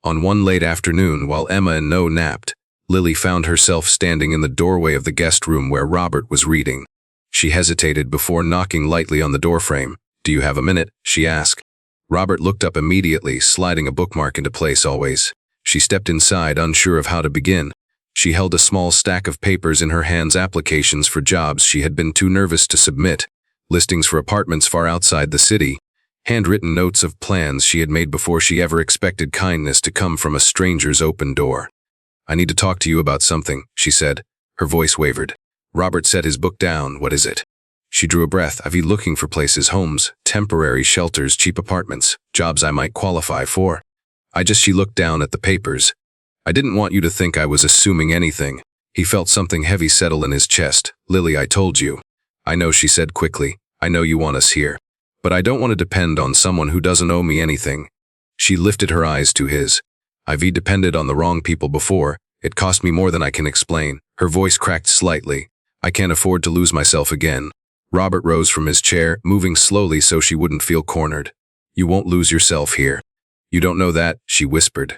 On one late afternoon, while Emma and No napped, Lily found herself standing in the doorway of the guest room where Robert was reading. She hesitated before knocking lightly on the doorframe. Do you have a minute? She asked. Robert looked up immediately, sliding a bookmark into place always. She stepped inside, unsure of how to begin. She held a small stack of papers in her hands, applications for jobs she had been too nervous to submit, listings for apartments far outside the city, handwritten notes of plans she had made before she ever expected kindness to come from a stranger's open door. I need to talk to you about something, she said. Her voice wavered. Robert set his book down. What is it? She drew a breath. I've been looking for places, homes, temporary shelters, cheap apartments, jobs I might qualify for. She looked down at the papers. I didn't want you to think I was assuming anything. He felt something heavy settle in his chest. Lily, I told you. I know, she said quickly. I know you want us here. But I don't want to depend on someone who doesn't owe me anything. She lifted her eyes to his. I've depended on the wrong people before. It cost me more than I can explain. Her voice cracked slightly. I can't afford to lose myself again. Robert rose from his chair, moving slowly so she wouldn't feel cornered. You won't lose yourself here. You don't know that, she whispered.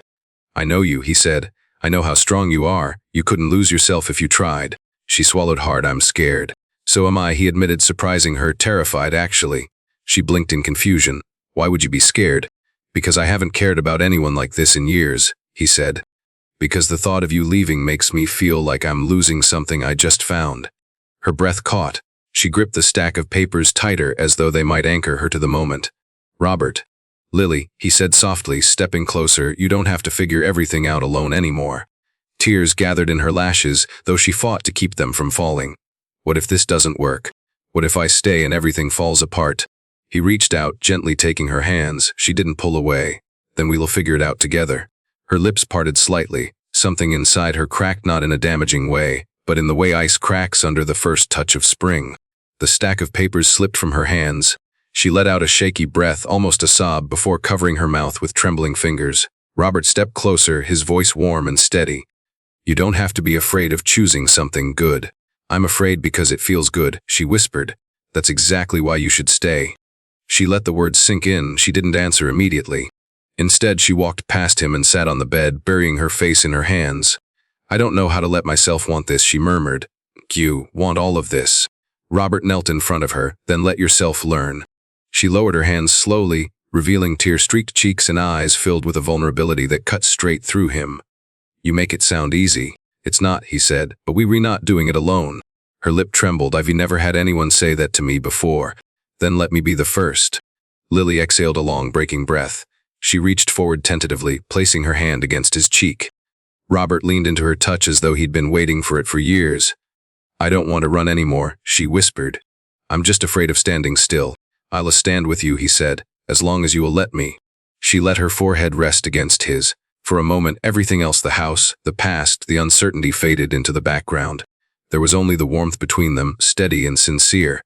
I know you, he said. I know how strong you are. You couldn't lose yourself if you tried. She swallowed hard. I'm scared. So am I, he admitted, surprising her, terrified actually. She blinked in confusion. Why would you be scared? Because I haven't cared about anyone like this in years, he said. Because the thought of you leaving makes me feel like I'm losing something I just found. Her breath caught. She gripped the stack of papers tighter as though they might anchor her to the moment. Robert. Lily, he said softly, stepping closer, you don't have to figure everything out alone anymore. Tears gathered in her lashes, though she fought to keep them from falling. What if this doesn't work? What if I stay and everything falls apart? He reached out, gently taking her hands. She didn't pull away. Then we'll figure it out together. Her lips parted slightly. Something inside her cracked, not in a damaging way, but in the way ice cracks under the first touch of spring. The stack of papers slipped from her hands. She let out a shaky breath, almost a sob, before covering her mouth with trembling fingers. Robert stepped closer, his voice warm and steady. You don't have to be afraid of choosing something good. I'm afraid because it feels good, she whispered. That's exactly why you should stay. She let the words sink in. She didn't answer immediately. Instead, she walked past him and sat on the bed, burying her face in her hands. I don't know how to let myself want this, she murmured. You want all of this. Robert knelt in front of her, then let yourself learn. She lowered her hands slowly, revealing tear-streaked cheeks and eyes filled with a vulnerability that cut straight through him. You make it sound easy. It's not, he said, but we're not doing it alone. Her lip trembled. I've never had anyone say that to me before. Then let me be the first. Lily exhaled a long, breaking breath. She reached forward tentatively, placing her hand against his cheek. Robert leaned into her touch as though he'd been waiting for it for years. I don't want to run anymore, she whispered. I'm just afraid of standing still. I'll stand with you, he said, as long as you will let me. She let her forehead rest against his. For a moment, everything else, the house, the past, the uncertainty faded into the background. There was only the warmth between them, steady and sincere.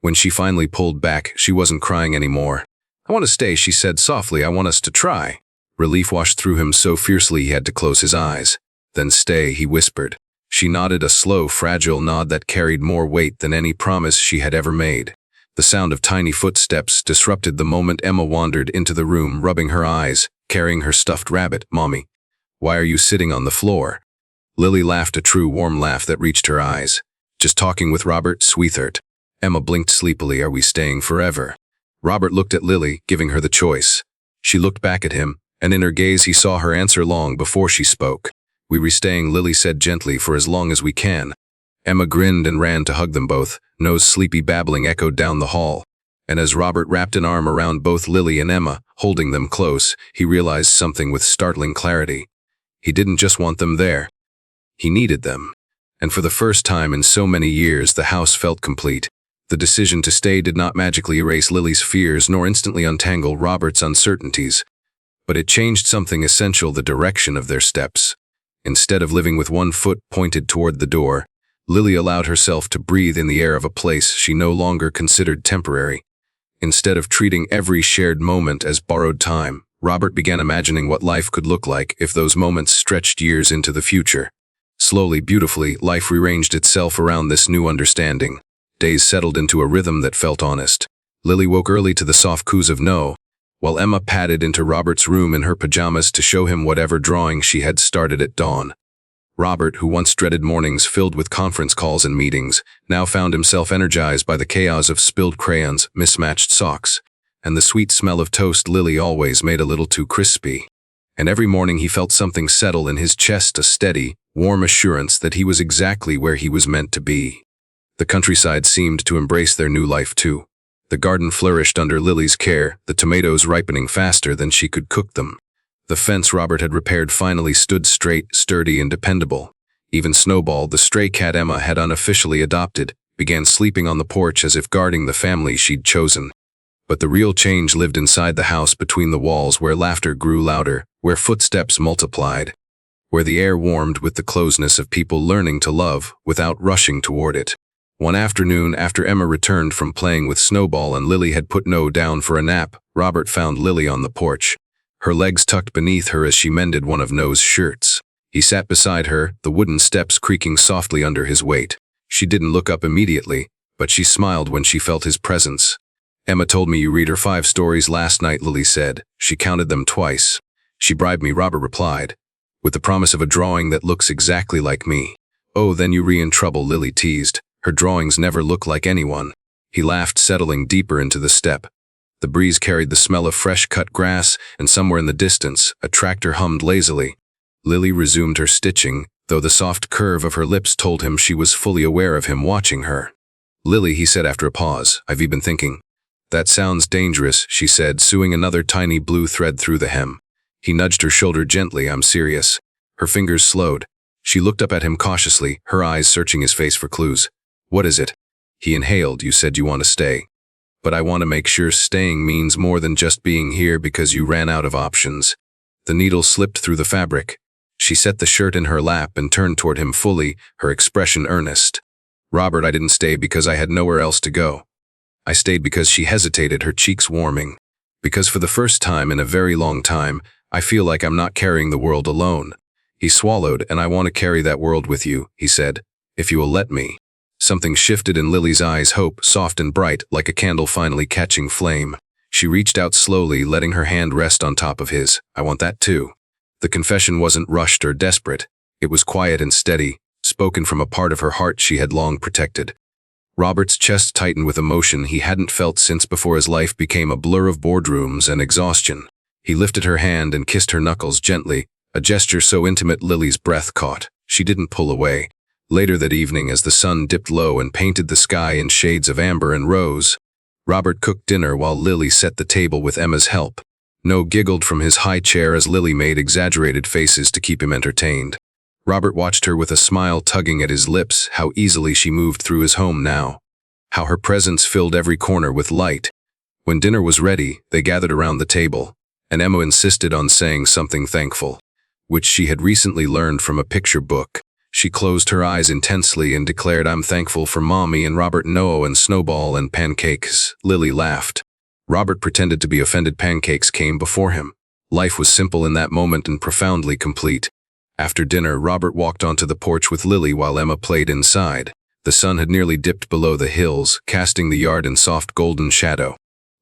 When she finally pulled back, she wasn't crying anymore. I want to stay, she said softly. I want us to try. Relief washed through him so fiercely he had to close his eyes. Then stay, he whispered. She nodded, a slow, fragile nod that carried more weight than any promise she had ever made. The sound of tiny footsteps disrupted the moment Emma wandered into the room, rubbing her eyes, carrying her stuffed rabbit. Mommy, why are you sitting on the floor? Lily laughed, a true warm laugh that reached her eyes. Just talking with Robert, sweetheart. Emma blinked sleepily. Are we staying forever? Robert looked at Lily, giving her the choice. She looked back at him, and in her gaze he saw her answer long before she spoke. We're staying, Lily said gently, for as long as we can. Emma grinned and ran to hug them both. No's sleepy babbling echoed down the hall. And as Robert wrapped an arm around both Lily and Emma, holding them close, he realized something with startling clarity. He didn't just want them there. He needed them. And for the first time in so many years, the house felt complete. The decision to stay did not magically erase Lily's fears nor instantly untangle Robert's uncertainties. But it changed something essential: the direction of their steps. Instead of living with one foot pointed toward the door, Lily allowed herself to breathe in the air of a place she no longer considered temporary. Instead of treating every shared moment as borrowed time, Robert began imagining what life could look like if those moments stretched years into the future. Slowly, beautifully, life rearranged itself around this new understanding. Days settled into a rhythm that felt honest. Lily woke early to the soft coos of No, while Emma padded into Robert's room in her pajamas to show him whatever drawing she had started at dawn. Robert, who once dreaded mornings filled with conference calls and meetings, now found himself energized by the chaos of spilled crayons, mismatched socks, and the sweet smell of toast Lily always made a little too crispy. And every morning he felt something settle in his chest, a steady, warm assurance that he was exactly where he was meant to be. The countryside seemed to embrace their new life too. The garden flourished under Lily's care, the tomatoes ripening faster than she could cook them. The fence Robert had repaired finally stood straight, sturdy, and dependable. Even Snowball, the stray cat Emma had unofficially adopted, began sleeping on the porch as if guarding the family she'd chosen. But the real change lived inside the house, between the walls, where laughter grew louder, where footsteps multiplied, where the air warmed with the closeness of people learning to love without rushing toward it. One afternoon, after Emma returned from playing with Snowball and Lily had put No down for a nap, Robert found Lily on the porch, her legs tucked beneath her as she mended one of No's shirts. He sat beside her, the wooden steps creaking softly under his weight. She didn't look up immediately, but she smiled when she felt his presence. Emma told me you read her 5 stories last night, Lily said. She counted them twice. She bribed me, Robert replied, with the promise of a drawing that looks exactly like me. Oh, then you're in trouble, Lily teased. Her drawings never look like anyone. He laughed, settling deeper into the step. The breeze carried the smell of fresh cut grass, and somewhere in the distance, a tractor hummed lazily. Lily resumed her stitching, though the soft curve of her lips told him she was fully aware of him watching her. "Lily," he said after a pause, "I've been thinking." "That sounds dangerous," she said, sewing another tiny blue thread through the hem. He nudged her shoulder gently. "I'm serious." Her fingers slowed. She looked up at him cautiously, her eyes searching his face for clues. "What is it?" He inhaled. "You said you want to stay. But I want to make sure staying means more than just being here because you ran out of options." The needle slipped through the fabric. She set the shirt in her lap and turned toward him fully, her expression earnest. "Robert, I didn't stay because I had nowhere else to go. I stayed because," she hesitated, her cheeks warming. "Because for the first time in a very long time, I feel like I'm not carrying the world alone." He swallowed. "And I want to carry that world with you," he said, "if you will let me." Something shifted in Lily's eyes, hope, soft and bright, like a candle finally catching flame. She reached out slowly, letting her hand rest on top of his. "I want that too." The confession wasn't rushed or desperate. It was quiet and steady, spoken from a part of her heart she had long protected. Robert's chest tightened with emotion he hadn't felt since before his life became a blur of boardrooms and exhaustion. He lifted her hand and kissed her knuckles gently, a gesture so intimate Lily's breath caught. She didn't pull away. Later that evening, as the sun dipped low and painted the sky in shades of amber and rose, Robert cooked dinner while Lily set the table with Emma's help. No giggled from his high chair as Lily made exaggerated faces to keep him entertained. Robert watched her with a smile tugging at his lips, how easily she moved through his home now. How her presence filled every corner with light. When dinner was ready, they gathered around the table, and Emma insisted on saying something thankful, which she had recently learned from a picture book. She closed her eyes intensely and declared, "I'm thankful for Mommy and Robert, Noah and Snowball and pancakes." Lily laughed. Robert pretended to be offended. Pancakes came before him. Life was simple in that moment and profoundly complete. After dinner, Robert walked onto the porch with Lily while Emma played inside. The sun had nearly dipped below the hills, casting the yard in soft golden shadow.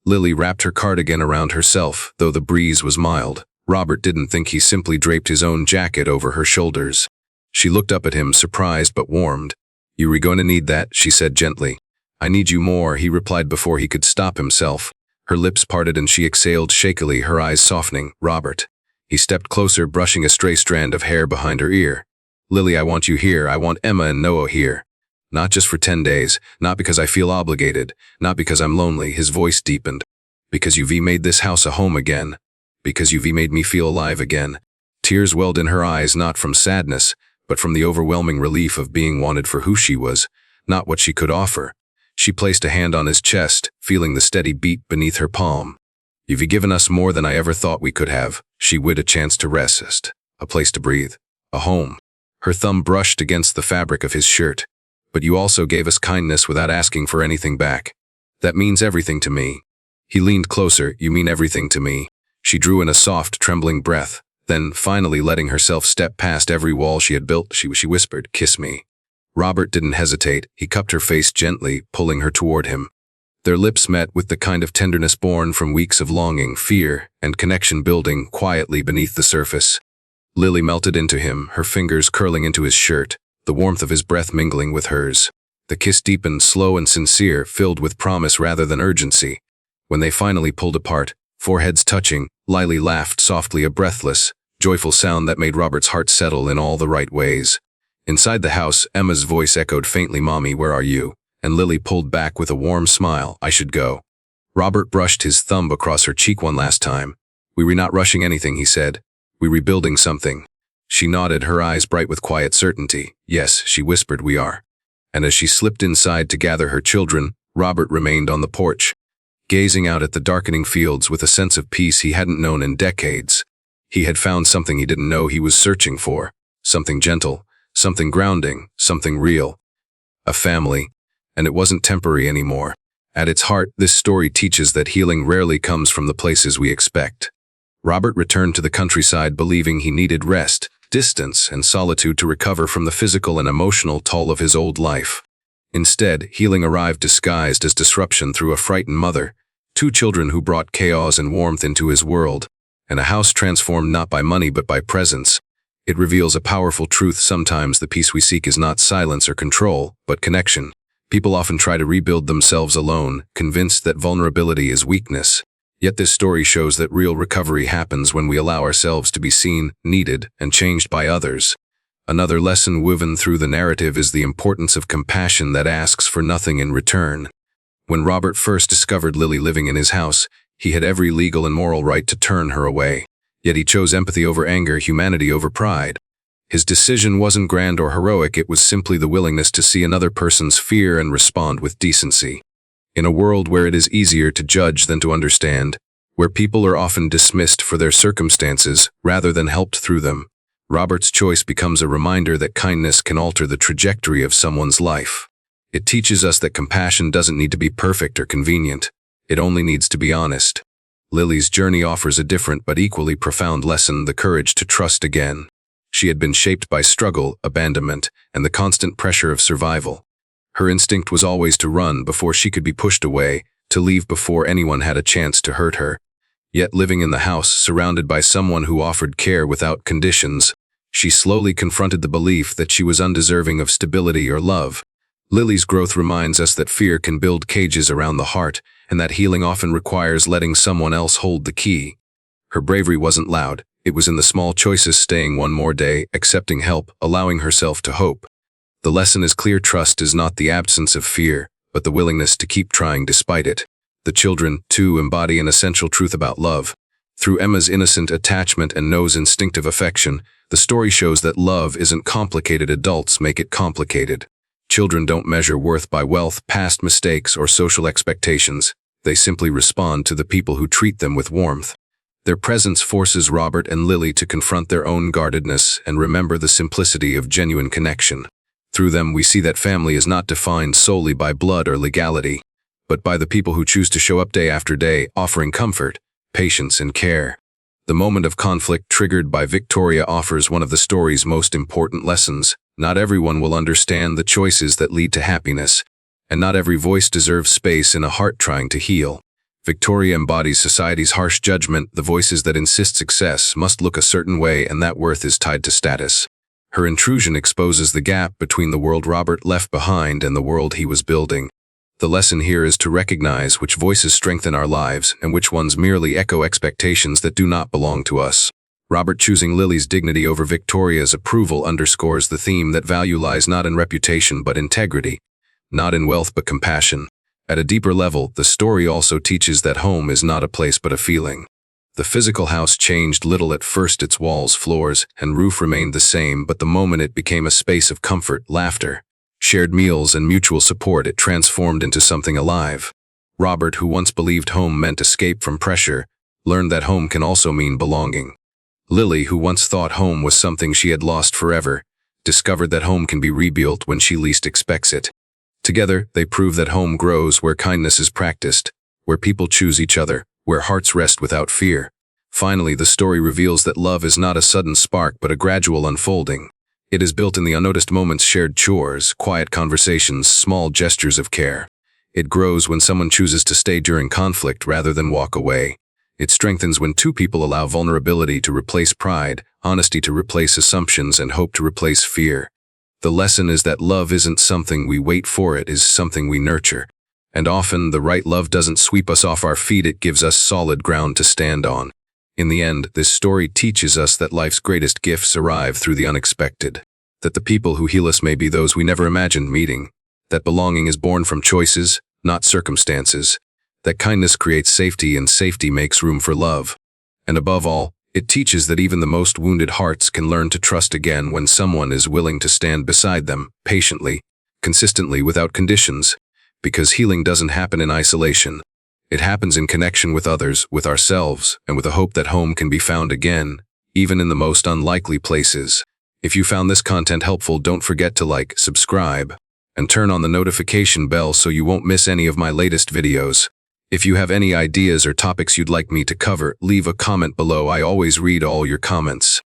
Lily wrapped her cardigan around herself, though the breeze was mild. Robert didn't think. He simply draped his own jacket over her shoulders. She looked up at him, surprised but warmed. "You were going to need that," she said gently. "I need you more," he replied before he could stop himself. Her lips parted and she exhaled shakily, her eyes softening. "Robert." He stepped closer, brushing a stray strand of hair behind her ear. "Lily, I want you here. I want Emma and Noah here. Not just for 10 days, not because I feel obligated, not because I'm lonely." His voice deepened. "Because you've made this house a home again. Because you've made me feel alive again." Tears welled in her eyes, not from sadness, but from the overwhelming relief of being wanted for who she was, not what she could offer. She placed a hand on his chest, feeling the steady beat beneath her palm. "You've given us more than I ever thought we could have." She wid, "A chance to rest, a place to breathe, a home." Her thumb brushed against the fabric of his shirt. "But you also gave us kindness without asking for anything back. That means everything to me." He leaned closer. "You mean everything to me." She drew in a soft, trembling breath. Then, finally letting herself step past every wall she had built, she whispered, "Kiss me." Robert didn't hesitate. He cupped her face gently, pulling her toward him. Their lips met with the kind of tenderness born from weeks of longing, fear, and connection building quietly beneath the surface. Lily melted into him, her fingers curling into his shirt, the warmth of his breath mingling with hers. The kiss deepened, slow and sincere, filled with promise rather than urgency. When they finally pulled apart, foreheads touching, Lily laughed softly, a breathless, joyful sound that made Robert's heart settle in all the right ways. Inside the house, Emma's voice echoed faintly, "Mommy, where are you?" And Lily pulled back with a warm smile. "I should go." Robert brushed his thumb across her cheek one last time. "We were not rushing anything," he said. "We're rebuilding something." She nodded, her eyes bright with quiet certainty. "Yes," she whispered, "we are." And as she slipped inside to gather her children, Robert remained on the porch, gazing out at the darkening fields with a sense of peace he hadn't known in decades. He had found something he didn't know he was searching for. Something gentle, something grounding, something real. A family. And it wasn't temporary anymore. At its heart, this story teaches that healing rarely comes from the places we expect. Robert returned to the countryside believing he needed rest, distance, and solitude to recover from the physical and emotional toll of his old life. Instead, healing arrived disguised as disruption through a frightened mother, 2 children who brought chaos and warmth into his world, and a house transformed not by money but by presence. It reveals a powerful truth: sometimes the peace we seek is not silence or control, but connection. People often try to rebuild themselves alone, convinced that vulnerability is weakness. Yet this story shows that real recovery happens when we allow ourselves to be seen, needed, and changed by others. Another lesson woven through the narrative is the importance of compassion that asks for nothing in return. When Robert first discovered Lily living in his house, he had every legal and moral right to turn her away. Yet he chose empathy over anger, humanity over pride. His decision wasn't grand or heroic, it was simply the willingness to see another person's fear and respond with decency. In a world where it is easier to judge than to understand, where people are often dismissed for their circumstances rather than helped through them, Robert's choice becomes a reminder that kindness can alter the trajectory of someone's life. It teaches us that compassion doesn't need to be perfect or convenient. It only needs to be honest. Lily's journey offers a different but equally profound lesson: the courage to trust again. She had been shaped by struggle, abandonment, and the constant pressure of survival. Her instinct was always to run before she could be pushed away, to leave before anyone had a chance to hurt her. Yet living in the house, surrounded by someone who offered care without conditions, she slowly confronted the belief that she was undeserving of stability or love. Lily's growth reminds us that fear can build cages around the heart, and that healing often requires letting someone else hold the key. Her bravery wasn't loud. It was in the small choices: staying one more day, accepting help, allowing herself to hope. The lesson is clear: trust is not the absence of fear, but the willingness to keep trying despite it. The children, too, embody an essential truth about love. Through Emma's innocent attachment and Noah's instinctive affection, the story shows that love isn't complicated. Adults make it complicated. Children don't measure worth by wealth, past mistakes, or social expectations. They simply respond to the people who treat them with warmth. Their presence forces Robert and Lily to confront their own guardedness and remember the simplicity of genuine connection. Through them, we see that family is not defined solely by blood or legality, but by the people who choose to show up day after day, offering comfort, patience, and care. The moment of conflict triggered by Victoria offers one of the story's most important lessons. Not everyone will understand the choices that lead to happiness, and not every voice deserves space in a heart trying to heal. Victoria embodies society's harsh judgment: the voices that insist success must look a certain way and that worth is tied to status. Her intrusion exposes the gap between the world Robert left behind and the world he was building. The lesson here is to recognize which voices strengthen our lives and which ones merely echo expectations that do not belong to us. Robert choosing Lily's dignity over Victoria's approval underscores the theme that value lies not in reputation but integrity, not in wealth but compassion. At a deeper level, the story also teaches that home is not a place but a feeling. The physical house changed little at first. Its walls, floors, and roof remained the same, but the moment it became a space of comfort, laughter, shared meals, and mutual support, it transformed into something alive. Robert, who once believed home meant escape from pressure, learned that home can also mean belonging. Lily, who once thought home was something she had lost forever, discovered that home can be rebuilt when she least expects it. Together, they prove that home grows where kindness is practiced, where people choose each other, where hearts rest without fear. Finally, the story reveals that love is not a sudden spark but a gradual unfolding. It is built in the unnoticed moments: shared chores, quiet conversations, small gestures of care. It grows when someone chooses to stay during conflict rather than walk away. It strengthens when two people allow vulnerability to replace pride, honesty to replace assumptions, and hope to replace fear. The lesson is that love isn't something we wait for, it is something we nurture. And often, the right love doesn't sweep us off our feet, it gives us solid ground to stand on. In the end, this story teaches us that life's greatest gifts arrive through the unexpected. That the people who heal us may be those we never imagined meeting. That belonging is born from choices, not circumstances. That kindness creates safety and safety makes room for love. And above all, it teaches that even the most wounded hearts can learn to trust again when someone is willing to stand beside them, patiently, consistently, without conditions. Because healing doesn't happen in isolation. It happens in connection with others, with ourselves, and with a hope that home can be found again, even in the most unlikely places. If you found this content helpful, don't forget to like, subscribe, and turn on the notification bell so you won't miss any of my latest videos. If you have any ideas or topics you'd like me to cover, leave a comment below. I always read all your comments.